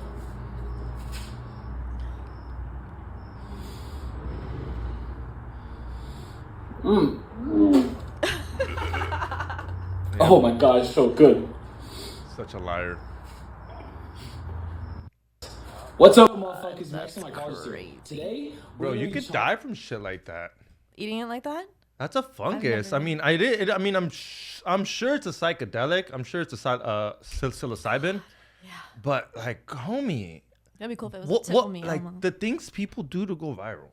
Oh my god, it's so good. Such a liar. What's up, motherfuckers? Mexican mycologist here. Today, Bro, you could die from shit like that. Eating it like that? That's a fungus. I mean, I'm sure it's a psychedelic. I'm sure it's a psilocybin. Yeah. But like, homie, That'd be cool if it was a tickle me like Elmo. the things people do to go viral.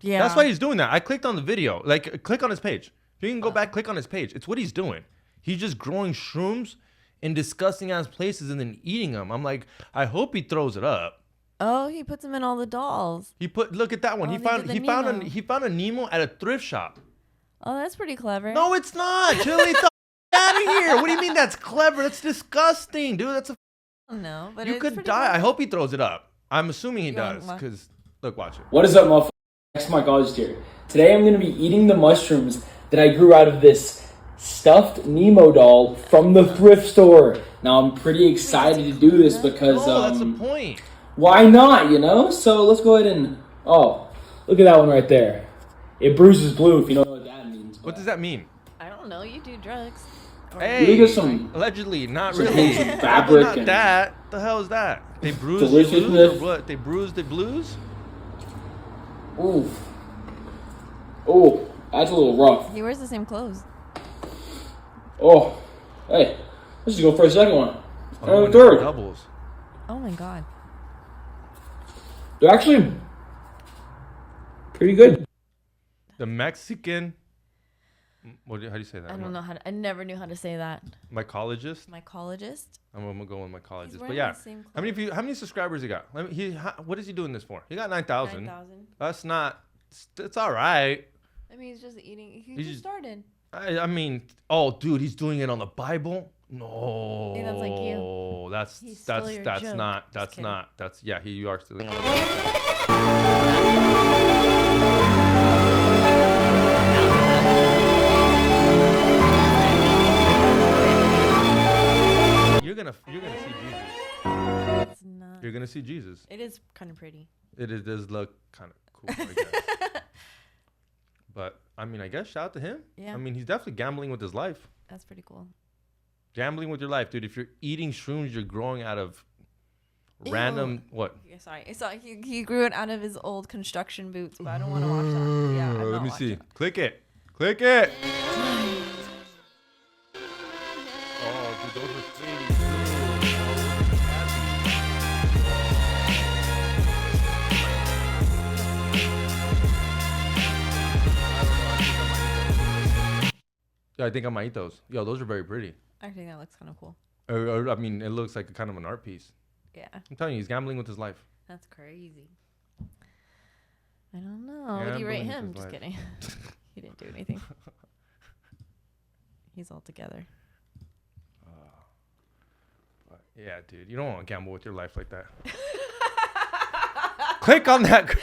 Yeah. That's why he's doing that. I clicked on the video. Like, click on his page. If you can go back, click on his page. It's what he's doing. He's just growing shrooms in disgusting ass places and then eating them. I'm like, I hope he throws it up. Oh, he puts them in all the dolls. Look at that one. Oh, he they found did the he found a Nemo at a thrift shop. Oh, that's pretty clever. No, it's not. Chili, out of here. What do you mean that's clever? That's disgusting, dude. That's a. No, but You it's could pretty die. I clever. hope he throws it up. I'm assuming he You want does, one? because look, watch it. What is up, motherfuckers? Mexican mycologist here. Today, I'm gonna be eating the mushrooms that I grew out of this stuffed Nemo doll from the thrift store. Now, I'm pretty excited to do this because Oh, that's the point. why not, you know? So let's go ahead and, oh, look at that one right there. It bruises blue, if you know what that means. What does that mean? I don't know. You do drugs. Hey, Look at some allegedly, not some really. some fabric Not and that. The hell is that? They bruise the Deliciousness. blues or what? They bruise the blues? ooh. Oh, that's a little rough. He wears the same clothes. Oh, hey, let's just go for a second one. Oh, And a third. doubles. Oh my god. They're actually pretty good. The Mexican. How do you say that? I don't know how to, I never knew how to say that. Mycologist. Mycologist. I'm gonna go with mycologist. But wearing yeah, the same how many subscribers he got? What is he doing this for? He got 9,000. 9,000. That's not. It's all right. I mean, he's just eating. He He's just started. I mean, oh, dude, he's doing it on the Bible. No, Hey, that's like you. He stole your That's joke. not. Just That's kidding. not. That's yeah. You are stealing. You're gonna see Jesus. It's not. You're gonna see Jesus. It is kind of pretty. It does look kind of cool, I guess. But I mean, I guess shout out to him. Yeah. I mean, he's definitely gambling with his life. That's pretty cool. Gambling with your life, dude. If you're eating shrooms, you're growing out of random what? Yeah, sorry. So he grew it out of his old construction boots, but I don't want to watch that. Yeah, I'm Let not me watching see. it. Click it. Click it. Oh, dude, those are pretty. Yeah, I think I might eat those. Yo, those are very pretty. I think that looks kind of cool. I mean, it looks like a kind of an art piece. Yeah, I'm telling you, he's gambling with his life. that's crazy. I don't know. What do you rate Gambling him? with his Just life. kidding. He didn't do anything. He's all together. But yeah, dude, you don't want to gamble with your life like that. Click on that.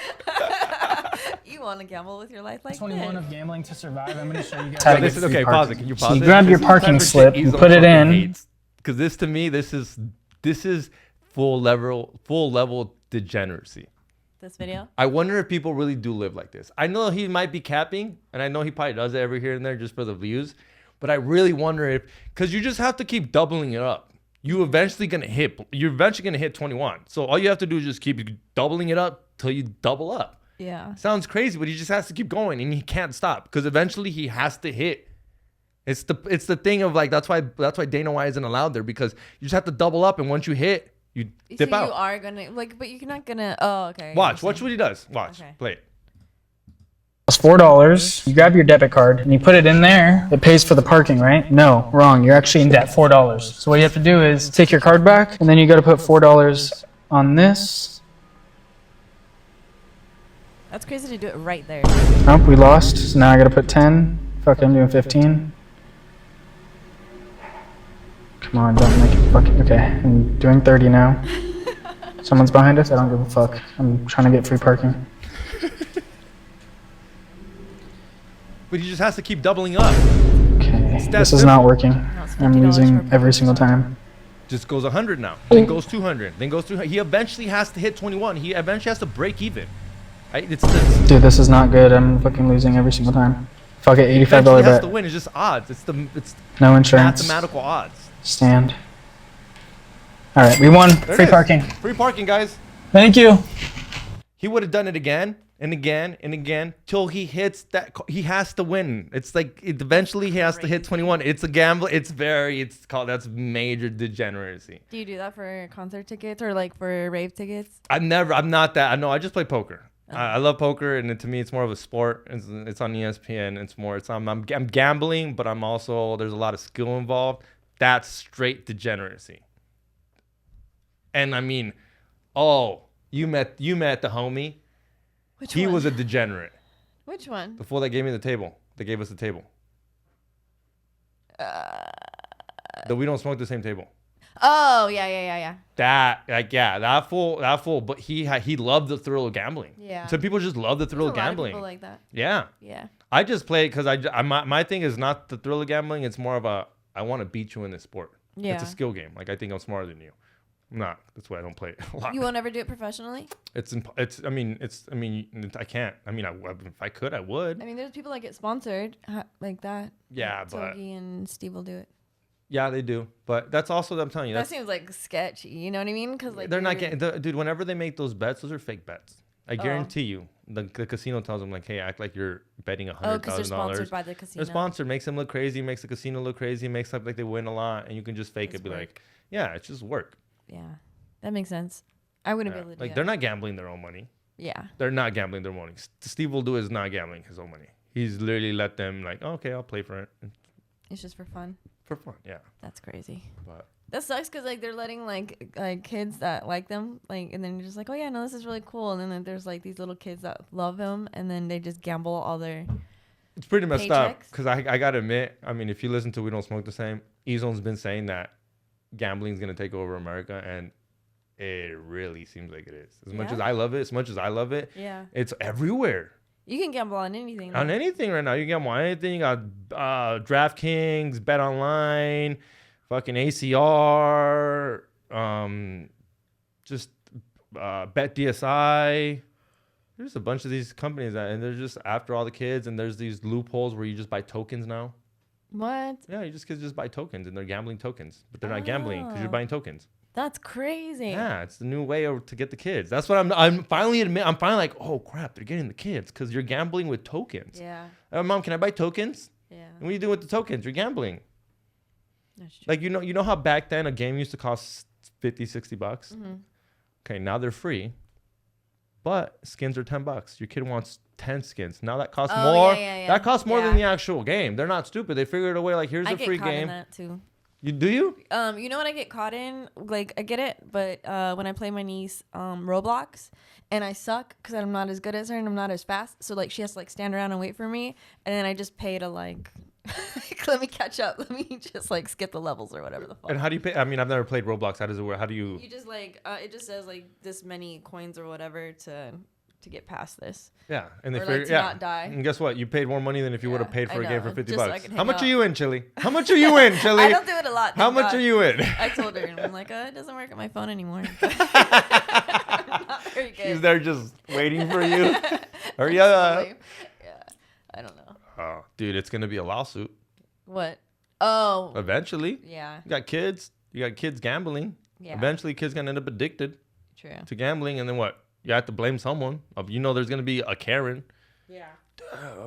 You want to gamble with your life like 21 this? of gambling to survive. I'm going to show you guys. So this is okay. Pause it. Can you pause it? You grab your This is parking the type of slip, shit you Ezo put it fucking in. hates. Because this to me, this is full level degeneracy. This video? I wonder if people really do live like this. I know he might be capping, and I know he probably does it every here and there just for the views. But I really wonder if, because you just have to keep doubling it up. You're eventually gonna hit 21. So all you have to do is just keep doubling it up till you double up. Yeah. Sounds crazy, but he just has to keep going, and he can't stop because eventually he has to hit. It's the thing of like that's why Dana White isn't allowed there, because you just have to double up, and once you hit, you dip so out. you are gonna like, but you're not gonna. Oh, okay. Watch what he does. Watch, Okay. play it. It's $4. You grab your debit card and you put it in there. It pays for the parking, right? No, wrong. You're actually in debt $4. So what you have to do is take your card back, and then you got to put $4 on this. That's crazy to do it right there. Oh, we lost. So now I got to put 10. Fuck, I'm doing 15. Come on, don't make it fucking... Okay, I'm doing 30 now. Someone's behind us? I don't give a fuck. I'm trying to get free parking. But he just has to keep doubling up. Okay, this is not working. I'm losing every single time. Just goes 100 now. Then goes 200. Then goes 200. He eventually has to hit 21. He eventually has to break even. Right? Dude, this is not good. I'm fucking losing every single time. Fuck it, $85 bet. He has bet. to win. It's just odds. It's No insurance. mathematical odds. Stand. All right, we won. Free parking. Free parking, guys. Thank you. He would have done it again and again and again till he hits that. He has to win. It's like eventually he has to hit 21. It's a gamble. It's called, that's major degeneracy. Do you do that for concert tickets or like for rave tickets? I'm not that. I just play poker. I love poker, and to me, it's more of a sport. It's on ESPN. I'm gambling, but I'm also, there's a lot of skill involved. That's straight degeneracy. And I mean, you met the homie. Which he one? was a degenerate. Which one? Before they gave me the table, they gave us the table. That we don't smoke the same table. Oh yeah. That fool. But he loved the thrill of gambling. Yeah. Some people just love the thrill of There's a lot gambling. people like that. Yeah. Yeah. I just play it because my thing is not the thrill of gambling. It's more of I want to beat you in this sport. Yeah. It's a skill game. Like, I think I'm smarter than you. I'm not. That's why I don't play it a lot. You won't ever do it professionally? I can't. I mean, if I could, I would. I mean, there's people that get sponsored like that. Yeah, like but Togi and Steve will do it. yeah, they do. But that's also, I'm telling you, That seems like sketchy. You know what I mean? Because like they're not getting, dude. Whenever they make those bets, those are fake bets. I guarantee you. The casino tells them like, hey, act like you're betting $100,000. Oh, because they're sponsored by the casino. They're sponsored. Makes them look crazy. Makes the casino look crazy. Makes up like they win a lot, and you can just fake it. Be like, yeah, it's just work. Yeah, that makes sense. I wouldn't be able to do like that. they're not gambling their own money. Yeah. They're not gambling their money. Steve will do is not gambling his own money. He's literally let them like, oh, okay, I'll play for it. It's just for fun. For fun, yeah. That's crazy. But that sucks because like they're letting like kids that like them and then you're just like, oh yeah, no, this is really cool, and then there's like these little kids that love him, and then they just gamble all their. It's pretty messed paychecks. up because I gotta admit, I mean, if you listen to We Don't Smoke the Same, Ezone's been saying that gambling is gonna take over America, and it really seems like it is. As much as I love it, Yeah. it's everywhere. You can gamble on anything. Though. On anything right now, you can gamble on anything. You got DraftKings, Bet Online, fucking ACR, just Bet DSI. There's a bunch of these companies and they're just after all the kids, and there's these loopholes where you just buy tokens now. What? Yeah, kids just buy tokens, and they're gambling tokens, but they're not gambling because you're buying tokens. That's crazy. Yeah, it's the new way to get the kids. That's what I'm finally like, oh crap, they're getting the kids because you're gambling with tokens. Yeah. Mom, can I buy tokens? Yeah. And what are you doing with the tokens? You're gambling. That's true. Like, you know how back then a game used to cost $50-$60? Mm-hmm. Okay, now they're free, but skins are $10. Your kid wants 10 skins. Now that costs more. Yeah. That costs more than the actual game. They're not stupid. They figured a way like, here's a free game. I get caught in that too. Do you? You know what I get caught in? Like, I get it, but when I play my niece Roblox, and I suck because I'm not as good as her and I'm not as fast, so like she has to like stand around and wait for me, and then I just pay to like let me catch up. Let me just like skip the levels or whatever the fuck. And how do you pay? I mean, I've never played Roblox. How does it work? How do you? You just like it just says like this many coins or whatever to get past this. Yeah, and they or, figure like, to not die. And guess what? You paid more money than if you would have paid for a game for $50. Just so I can How hang much out. are you in, Chili? How much are you in, Chili? I don't do it a lot. How thank much God. are you in? I told her, and I'm like, it doesn't work on my phone anymore. I'm not very good. She's there just waiting for you. Hurry up. Yeah, I don't know. Oh, dude, it's gonna be a lawsuit. What? Oh. Eventually. Yeah. You got kids. You got kids gambling. Yeah. Eventually, kids gonna end up addicted. True. To gambling, and then what? You have to blame someone. There's gonna be a Karen. Yeah.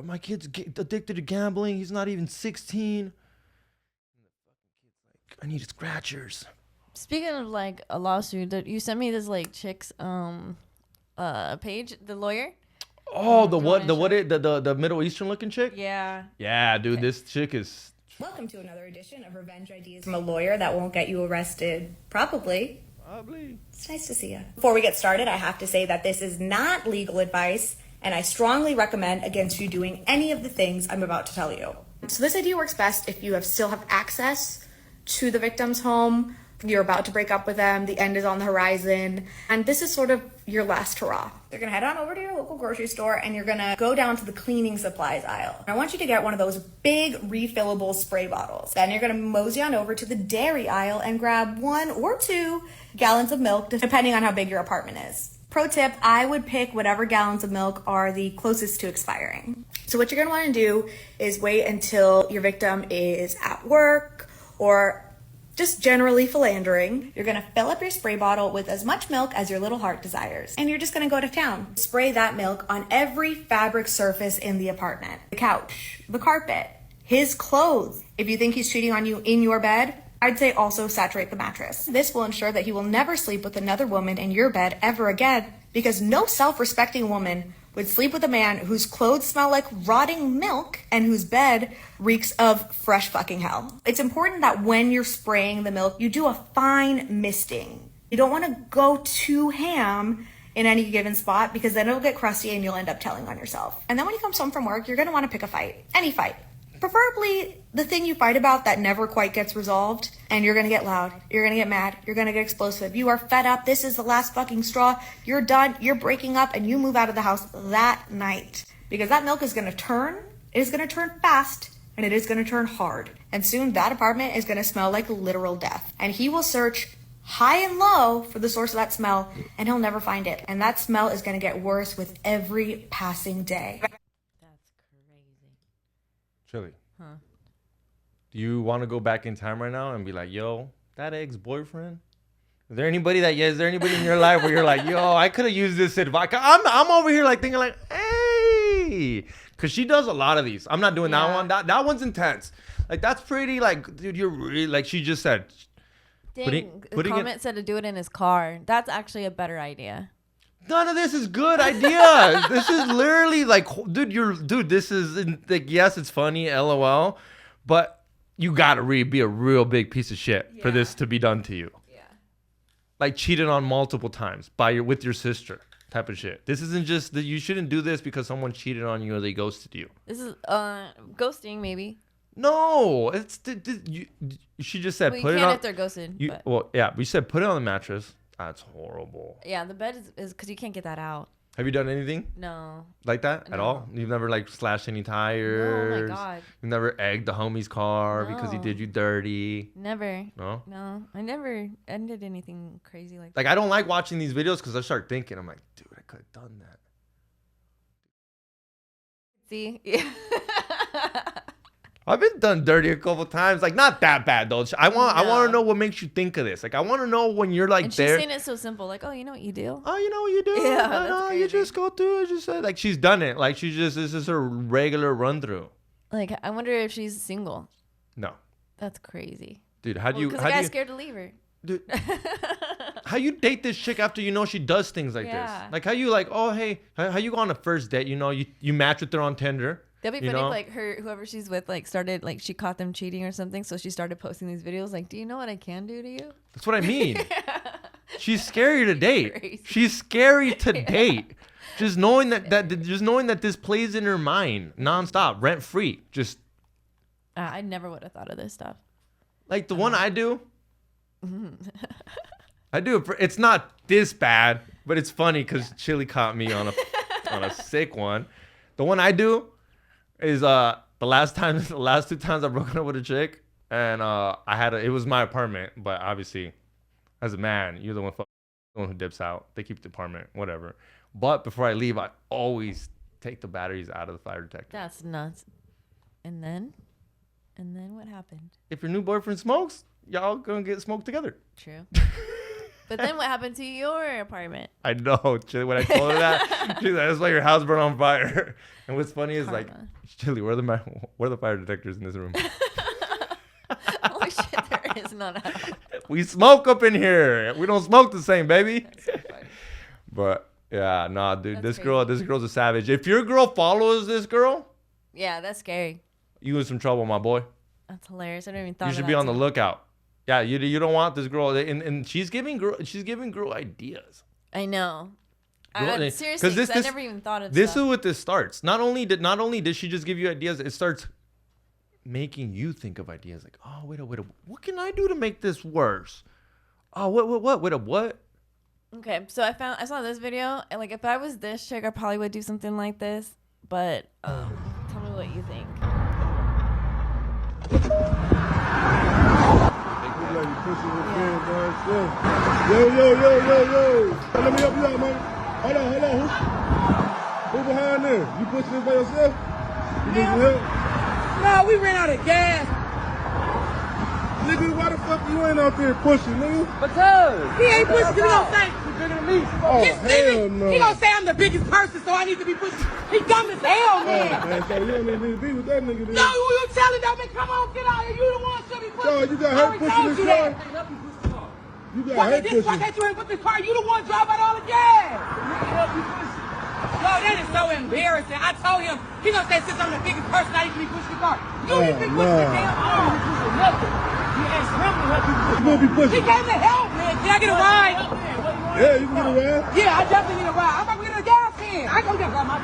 My kid's addicted to gambling. He's not even 16. I need scratchers. Speaking of like a lawsuit, you sent me this like chick's page, the lawyer. Oh, the Middle Eastern looking chick? Yeah. Yeah, dude, this chick is. Welcome to another edition of Revenge Ideas from a lawyer that won't get you arrested. Probably. It's nice to see you. Before we get started, I have to say that this is not legal advice, and I strongly recommend against you doing any of the things I'm about to tell you. So this idea works best if you still have access to the victim's home. You're about to break up with them. The end is on the horizon. And this is sort of your last hurrah. You're going to head on over to your local grocery store and you're going to go down to the cleaning supplies aisle. I want you to get one of those big refillable spray bottles. Then you're going to mosey on over to the dairy aisle and grab 1 or 2 gallons of milk, depending on how big your apartment is. Pro tip, I would pick whatever gallons of milk are the closest to expiring. So what you're going to want to do is wait until your victim is at work or just generally philandering. You're gonna fill up your spray bottle with as much milk as your little heart desires. And you're just gonna go to town. Spray that milk on every fabric surface in the apartment. The couch, the carpet, his clothes. If you think he's cheating on you in your bed, I'd say also saturate the mattress. This will ensure that he will never sleep with another woman in your bed ever again, because no self-respecting woman would sleep with a man whose clothes smell like rotting milk and whose bed reeks of fresh fucking hell. It's important that when you're spraying the milk, you do a fine misting. You don't want to go too ham in any given spot because then it'll get crusty and you'll end up telling on yourself. And then when he comes home from work, you're going to want to pick a fight. Any fight. Preferably the thing you fight about that never quite gets resolved, and you're gonna get loud, you're gonna get mad, you're gonna get explosive, you are fed up, this is the last fucking straw, you're done, you're breaking up, and you move out of the house that night. Because that milk is gonna turn, it is gonna turn fast, and it is gonna turn hard. And soon that apartment is gonna smell like literal death. And he will search high and low for the source of that smell, and he'll never find it. And that smell is gonna get worse with every passing day. Chili. Huh? Do you want to go back in time right now and be like, yo, that ex-boyfriend? Is there anybody in your life where you're like, yo, I could have used this advice? I'm over here like thinking like, hey, because she does a lot of these. I'm not doing that one. That one's intense. Like, that's pretty, like, dude, you're really, like she just said. Dang, the comment said to do it in his car. That's actually a better idea. None of this is good idea. This is literally like, dude, this is like, yes, it's funny, LOL, but you gotta be a real big piece of shit for this to be done to you. Yeah. Like cheated on multiple times with your sister type of shit. This isn't just that you shouldn't do this because someone cheated on you or they ghosted you. This is ghosting maybe. No, she just said put it on. If they're ghosted. We said put it on the mattress. That's horrible. Yeah, the bed is because you can't get that out. Have you done anything? No. Like that at all? You've never like slashed any tires? No, oh my God. You've never egged the homie's car because he did you dirty? Never. No? No. I never ended anything crazy like that. Like, I don't like watching these videos because I start thinking, I'm like, dude, I could have done that. See? Yeah. I've been done dirty a couple times. Like, not that bad though. I want to know what makes you think of this. Like, I want to know when you're like there. She's saying it so simple. Like, oh, you know what you do? Oh, you know what you do? Yeah, that's crazy. You just go through it. Just like she's done it. Like this is her regular run through. Like, I wonder if she's single. No. That's crazy. Dude, how do you? Because the guy's scared to leave her. Dude, how you date this chick after you know she does things like this? Like, how you like? Oh, hey, how you go on a first date? You know, you match with her on Tinder. That'd be funny if like whoever she's with like started like she caught them cheating or something, so she started posting these videos like, do you know what I can do to you? That's what I mean. She's scary to date. Crazy. She's scary to date. Just knowing that this plays in her mind nonstop, rent free. Just I never would have thought of this stuff. Like the one I do. I do. It's not this bad, but it's funny because Chili caught me on a sick one. The one I do is the last 2 times I've broken up with a chick, and it was my apartment, but obviously as a man you're the one who dips out. They keep the apartment, whatever. But before I leave, I always take the batteries out of the fire detector. That's nuts. And then what happened? If your new boyfriend smokes, y'all gonna get smoked together. True. But then what happened to your apartment? I know, Chili. When I told her that, she's like, "That's why your house burned on fire." And what's funny is like, Chili, where are the fire detectors in this room? Holy shit, there is none at all. We smoke up in here. We don't smoke the same, baby. That's so funny. But yeah, nah, dude, this girl's a savage. If your girl follows this girl, yeah, that's scary. You in some trouble, my boy. That's hilarious. I didn't even thought. You should be on the lookout. Yeah, you don't want this girl, and she's giving girl ideas. I know. Seriously, because I never even thought of this. Is what this starts. Not only did she just give you ideas, it starts making you think of ideas like, oh, wait, what can I do to make this worse? Oh, what? Okay, so I saw this video, and like if I was this chick, I probably would do something like this. But tell me what you think. Yo. Let me help you out, man. Hold on. Who behind there? You pushing this by yourself? You need some help? No, we ran out of gas. Nigga, why the fuck you ain't out there pushing, nigga? Because he ain't pushing. He gonna say he's bigger than me. Oh, hell no. He gonna say I'm the biggest person, so I need to be pushing. He dumb as hell, man. Man, so you don't need to be with that nigga then. No, you telling that man, come on, get out here. You the one should be pushing. Yo, you got hurt pushing this car? You got hurt pushing. Why can't you ain't put this car? You the one drive out all the gas. No, that is so embarrassing. I told him, he gonna say since I'm the biggest person, I need to be pushing the car. You need to be pushing the damn car. You asked him to help you push. You gonna be pushing? He came to help, man. Can I get a ride? Yeah, you can get a ride. Yeah, I definitely need a ride. I'm about to get a gas can. I go get my car.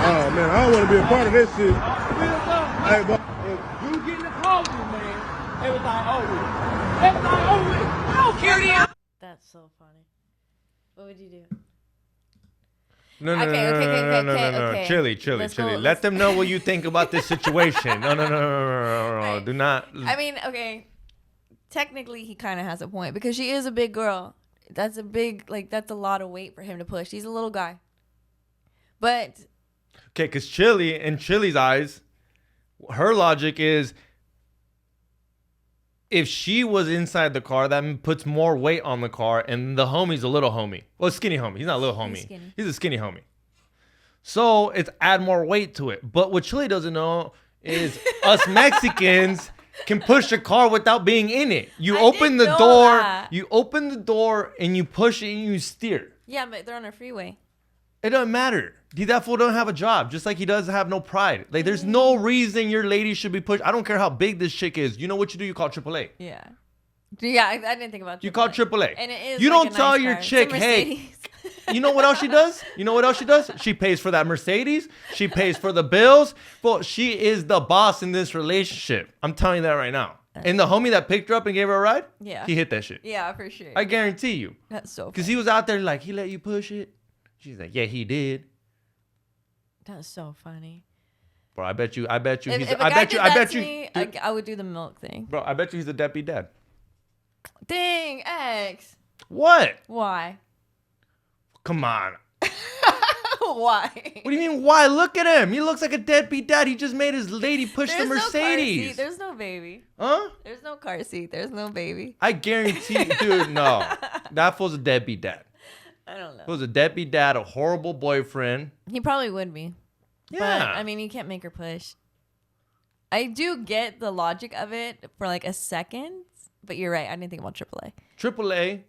Oh man, I don't want to be a part of this shit. Hey, but You getting the closing, man. Everything over. I don't care then. That's so funny. What would you do? No. Okay. Chili. Let's go. Let them know what you think about this situation. No. Right. Do not. I mean, okay. Technically, he kind of has a point because she is a big girl. That's a lot of weight for him to push. He's a little guy. But Okay, because in Chili's eyes, her logic is if she was inside the car, that puts more weight on the car, and the homie's a little homie. Well, skinny homie. He's not a little homie. He's a skinny homie. So it's add more weight to it. But what Chili doesn't know is us Mexicans can push a car without being in it. You open the door and you push it and you steer. yeah, but they're on a freeway. It doesn't matter. That fool don't have a job, just like he doesn't have no pride. Like, there's no reason your lady should be pushed. I don't care how big this chick is. You know what you do? You call AAA. Yeah. Yeah, I didn't think about AAA. You call AAA. And it is you like don't a tell nice your car. chick, hey, you know what else she does? She pays for that Mercedes. She pays for the bills. Well, she is the boss in this relationship. I'm telling you that right now. And the homie that picked her up and gave her a ride, yeah, he hit that shit. Yeah, for sure. I guarantee you. That's so funny. Because he was out there like, he let you push it? She's like, yeah, he did. That's so funny. Bro, I bet you. I bet you. I would do the milk thing. Bro, I bet you he's a deadbeat dad. Dang, X. What? Why? Come on. Why? What do you mean, why? Look at him. He looks like a deadbeat dad. He just made his lady push the Mercedes. There's no baby. Huh? There's no car seat. There's no baby. I guarantee, dude, no. That fool's a deadbeat dad. I don't know. He was a deadbeat dad, a horrible boyfriend. He probably would be. Yeah. But, I mean, you can't make her push. I do get the logic of it for like a second, but you're right. I didn't think about AAA. AAA,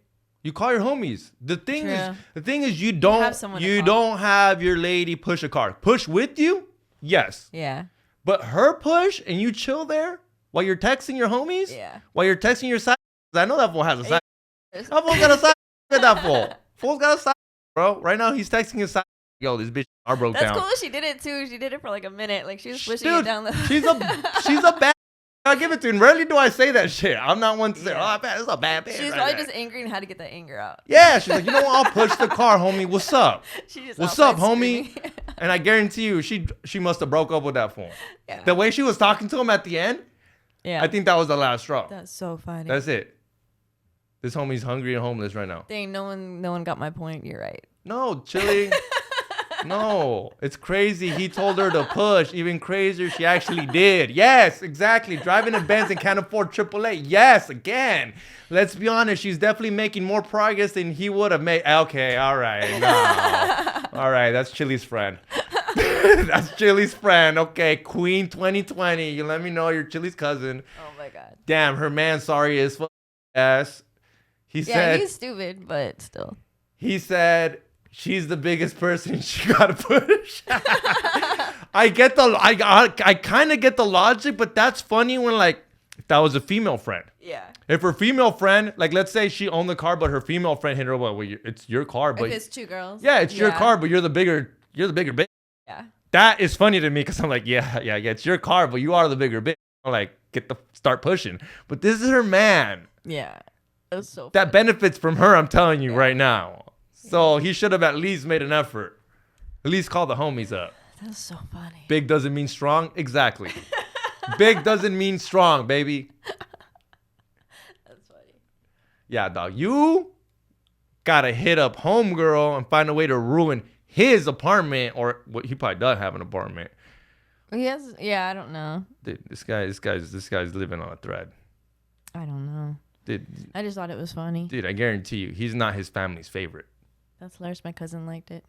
you call your homies. The thing is, you don't have your lady push a car. Push with you, yes. Yeah. But her push and you chill there while you're texting your homies. Yeah. While you're texting your side. I know that fool has a side. That fool's got a side. Look at that fool. Fool's got a side, bro. Right now he's texting his side. Yo, this bitch are broke down. That's cool. She did it too. She did it for like a minute. Like she was pushing it down the. she's a bad. I give it to her. Rarely do I say that shit. I'm not one to say, oh, this is a bad bitch. She's probably just angry and had to get that anger out. Yeah, she's like, you know what? I'll push the car, homie. What's up? What's up, homie? Screaming. And I guarantee you, she must have broke up with that fool. Yeah. The way she was talking to him at the end, yeah, I think that was the last straw. That's so funny. That's it. This homie's hungry and homeless right now. Dang, no one got my point. You're right. No, Chili. No, it's crazy. He told her to push. Even crazier, she actually did. Yes, exactly. Driving a Benz and can't afford AAA. Yes, again. Let's be honest. She's definitely making more progress than he would have made. Okay, all right. No. All right, that's Chili's friend. That's Chili's friend. Okay, Queen 2020. You let me know you're Chili's cousin. Oh, my God. Damn, her man, sorry, is ass. He said, he's stupid, but still. He said, she's the biggest person she gotta push. I kind of get the logic, but that's funny when like if that was a female friend. Yeah. If her female friend, like let's say she owned the car, but her female friend hit her. Well, it's your car, but if it's two girls. Yeah, it's your car, but you're the bigger bitch. Yeah. that is funny to me because I'm like, yeah, it's your car, but you are the bigger bitch. I'm like, start pushing. But this is her man. Yeah. It was so that benefits from her, I'm telling you right now. So he should have at least made an effort. At least call the homies up. That's so funny. Big doesn't mean strong. Exactly. Big doesn't mean strong, baby. That's funny. Yeah, dog. You gotta hit up homegirl and find a way to ruin his apartment, or what he probably does have an apartment. Yes. Yeah, I don't know. Dude, this guy's living on a thread. I don't know. Dude, I just thought it was funny. Dude, I guarantee you, he's not his family's favorite. That's hilarious. My cousin liked it.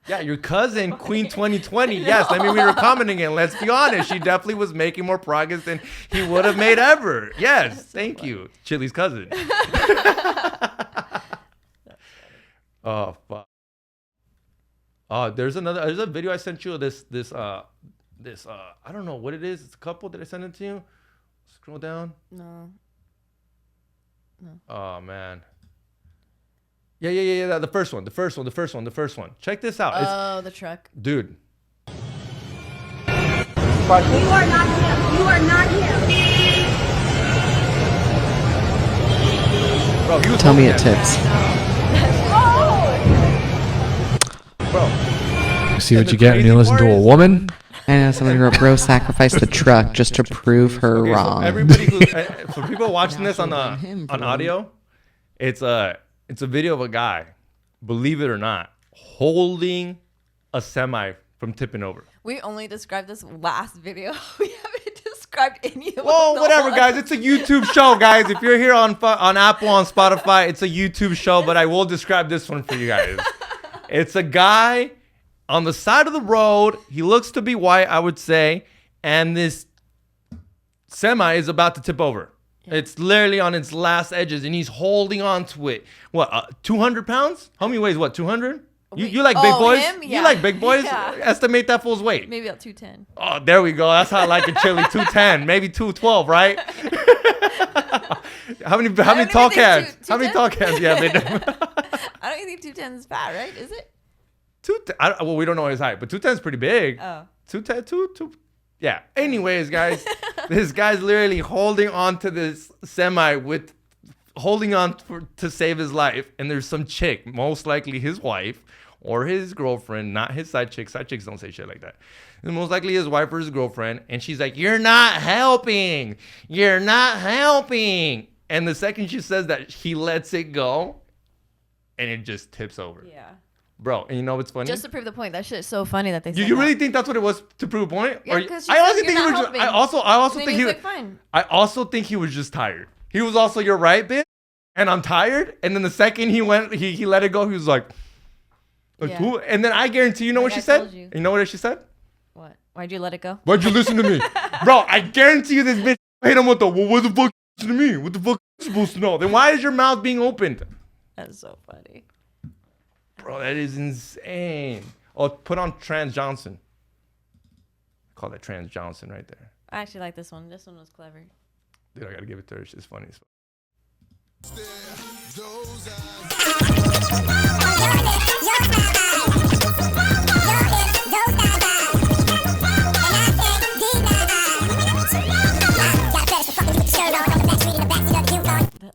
Yeah, your cousin, Queen 2020. Yes, I mean, we were commenting it. Let's be honest. She definitely was making more progress than he would have made ever. Yes, thank you. Chili's cousin. Oh, fuck. Oh, there's a video I sent you of this, I don't know what it is. It's a couple. Did I send it to you? Scroll down. No. Oh, man. Yeah. The first one. Check this out. Oh, the truck. Dude. You are not him. You are not him. Bro, he was Tell me it tips. Bro. See what you get when you listen to a woman? I know somebody wrote, bro sacrificed the truck just to prove her wrong. So everybody who, for people watching this on audio, it's a video of a guy, believe it or not, holding a semi from tipping over. We only described this last video. We haven't described any of it. Well, whatever, guys. It's a YouTube show, guys. If you're here on Apple, on Spotify, it's a YouTube show, but I will describe this one for you guys. It's a guy on the side of the road. He looks to be white, I would say, and this semi is about to tip over. It's literally on its last edges, and he's holding on to it. What, 200 pounds? Homie weighs what, 200? You like big boys? Him? Yeah. You like big boys? Yeah. Estimate that fool's weight. Maybe about 210. Oh, there we go. That's how I like it, Chili. 210, maybe 212, right? How many tall cans? How many tall cans? Yeah, they do. I don't even think 210 is fat, right? Is it? Well, we don't know his height, but 210 is pretty big. Oh. 210. Yeah. Anyways, guys, this guy's literally holding on to this semi to save his life, and there's some chick, most likely his wife or his girlfriend, not his side chick. Side chicks don't say shit like that. And most likely his wife or his girlfriend, and she's like, "You're not helping. You're not helping." And the second she says that, he lets it go, and it just tips over. Yeah. Bro, and you know what's funny? Just to prove the point. That shit's so funny that they said You really think that's what it was to prove a point? Yeah, because I honestly think he was just, I also think he was like, fine. I also think he was just tired. He was also, "You're right, bitch, and I'm tired." And then the second he let it go, he was like who? And then I guarantee you know what she said? You know what she said? What? Why'd you let it go? Why'd you listen to me? Bro, I guarantee you this bitch hit him with the, "Well, what the fuck listen to me? What the fuck are you supposed to know?" Then why is your mouth being opened? That's so funny. Bro, that is insane. Oh, put on Trans Johnson. Call that Trans Johnson right there. I actually like this one. This one was clever. Dude, I gotta give it to her. She's funny as fuck.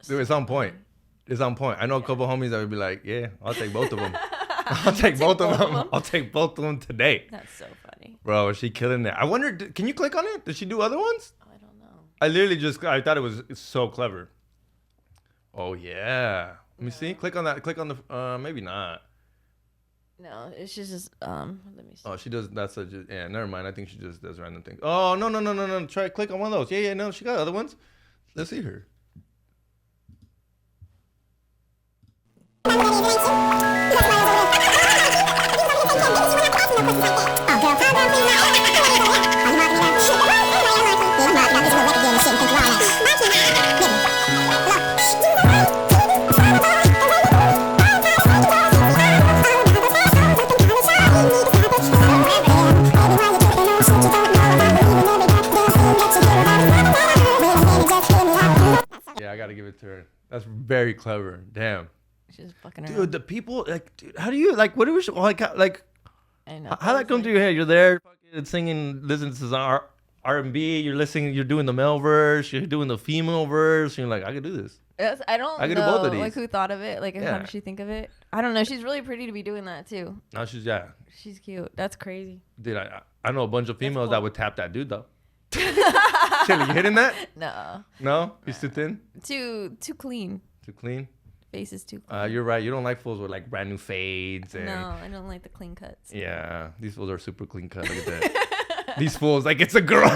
Dude, it's on point. It's on point. I know a couple homies that would be like, "Yeah, I'll take both of them. I'll take both of them. I'll take both of them today." That's so funny. Bro, is she killing it? I wonder, can you click on it? Did she do other ones? I don't know. I literally I thought it was so clever. Oh, yeah. Let me see. Click on that. Click on the, maybe not. No, it's just, let me see. Oh, she does, yeah, never mind. I think she just does random things. Oh, no. Try click on one of those. Yeah, no, she got other ones. Let's see her. Yeah, I gotta give it to her. That's very clever. Damn. She's fucking around. Dude, the people, like, dude, how do you, like, what do we, like, I know. How that come to your head? You're there fucking singing, listening to some R&B. You're listening. You're doing the male verse. You're doing the female verse. You're like, I could do this. I don't I could know do both of these. like who thought of it. Like how Yeah. did she think of it? I don't know. She's really pretty to be doing that too. Now she's She's cute. That's crazy. Dude, I know a bunch of females cool. that would tap that dude though. Chili, you hitting that? No. No? He's too thin? Too clean. Too clean? Face is too clean. You're right. You don't like fools with like brand new fades. And No, I don't like the clean cuts. yeah, these fools are super clean cut. Look at that. These fools, like it's a girl.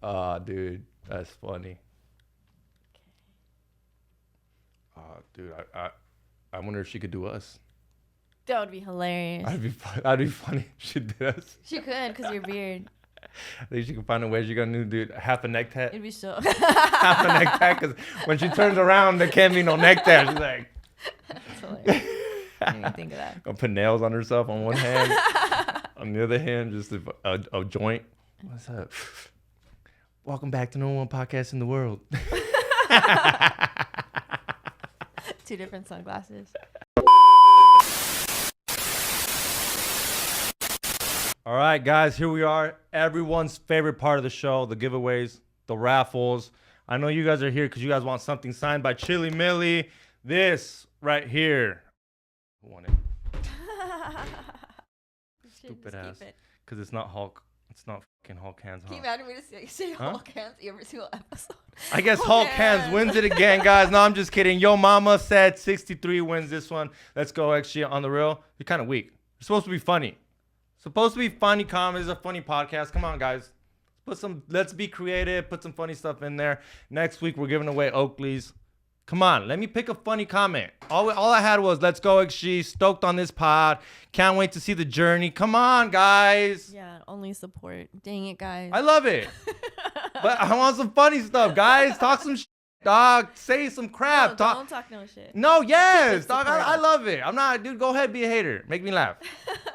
Oh, dude, that's funny. Oh, dude, I wonder if she could do us. That would be hilarious. That'd be funny if she did us. She could, because your beard. I think she can find a way. She got a new dude, half a neck tat. It'd be so. Half a neck tat, because when she turns around, there can't be no neck tat. She's like. That's hilarious. I didn't even think of that. Gonna put nails on herself on one hand. On the other hand, just a joint. What's up? Welcome back to #1 podcast in the world. 2 different sunglasses. All right, guys, here we are. Everyone's favorite part of the show, the giveaways, the raffles. I know you guys are here because you guys want something signed by Chili Millie. This right here. Who won it? Stupid ass. Because it's not Hulk. It's not fucking Hulk Hands. Can you imagine me to say Hulk Hands every single episode? I guess Hulk Hands wins it again, guys. No, I'm just kidding. Yo Mama said 63 wins this one. Let's go, XG on the real. You're kind of weak. You're supposed to be funny. Supposed to be funny comedy. It's a funny podcast. Come on, guys. Let's be creative. Put some funny stuff in there. Next week, we're giving away Oakley's. Come on, let me pick a funny comment. All I had was, let's go, XG. Stoked on this pod. Can't wait to see the journey. Come on, guys. Yeah, only support. Dang it, guys. I love it. But I want some funny stuff, guys. Talk some shit, dog. Say some crap. No, don't talk no shit. No, yes, dog. I love it. I'm not, dude, go ahead, be a hater. Make me laugh.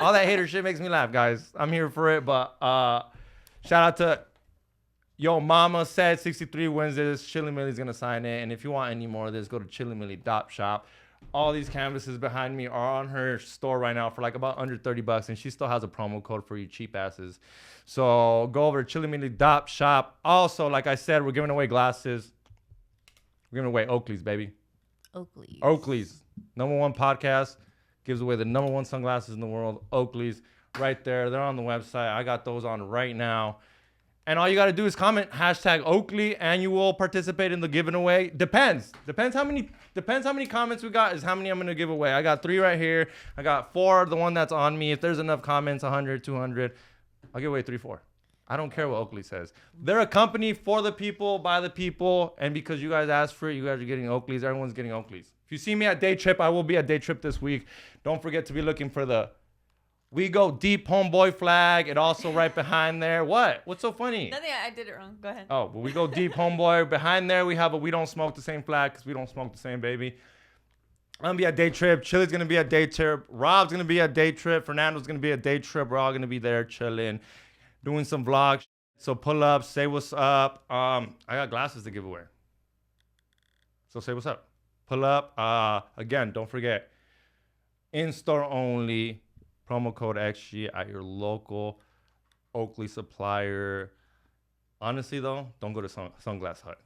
All that hater shit makes me laugh, guys. I'm here for it. But shout out to Yo Mama said 63 wins this. Chili Millie's gonna sign it. And if you want any more of this, go to chilimillie.shop. All these canvases behind me are on her store right now for like about under $30, and she still has a promo code for you cheap asses. So go over to chilimillie.shop. Also, like I said, we're giving away glasses. We're giving away Oakley's, baby. Oakley's. #1 podcast gives away the #1 sunglasses in the world. Oakley's. Right there. They're on the website. I got those on right now. And all you got to do is comment #Oakley and you will participate in the giving away. Depends how many comments we got is how many I'm going to give away. I got 3 right here. I got 4, the one that's on me. If there's enough comments, 100, 200, I'll give away 3, 4. I don't care what Oakley says. They're a company for the people, by the people. And because you guys asked for it, you guys are getting Oakley's. Everyone's getting Oakley's. If you see me at Day Trip, I will be at Day Trip this week. Don't forget to be looking for the We Go Deep Homeboy flag. It also right behind there. What? What's so funny? Nothing. I did it wrong. Go ahead. Oh, but We Go Deep Homeboy. Behind there, we have a We Don't Smoke the Same flag because we don't smoke the same, baby. I'm going to be at Day Trip. Chili's going to be at Day Trip. Rob's going to be at Day Trip. Fernando's going to be at Day Trip. We're all going to be there chilling, doing some vlogs. So pull up, say what's up. I got glasses to give away. So say what's up. Pull up. Again, don't forget, in-store only. Promo code XG at your local Oakley supplier. Honestly, though, don't go to Sunglass Hut.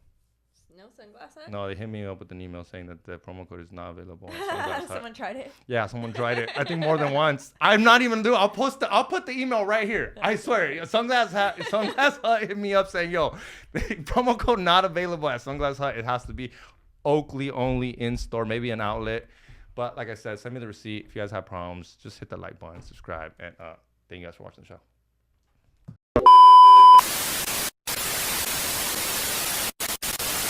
No Sunglass Hut? No, they hit me up with an email saying that the promo code is not available on Sunglass Hut. Someone tried it? Yeah, someone tried it. I think more than once. I'm not even doing. I'll put the email right here. I swear. Sunglass Hut hit me up saying, "Yo, promo code not available at Sunglass Hut. It has to be Oakley only in store, maybe an outlet." But like I said, send me the receipt. If you guys have problems, just hit the like button, subscribe, and thank you guys for watching the show.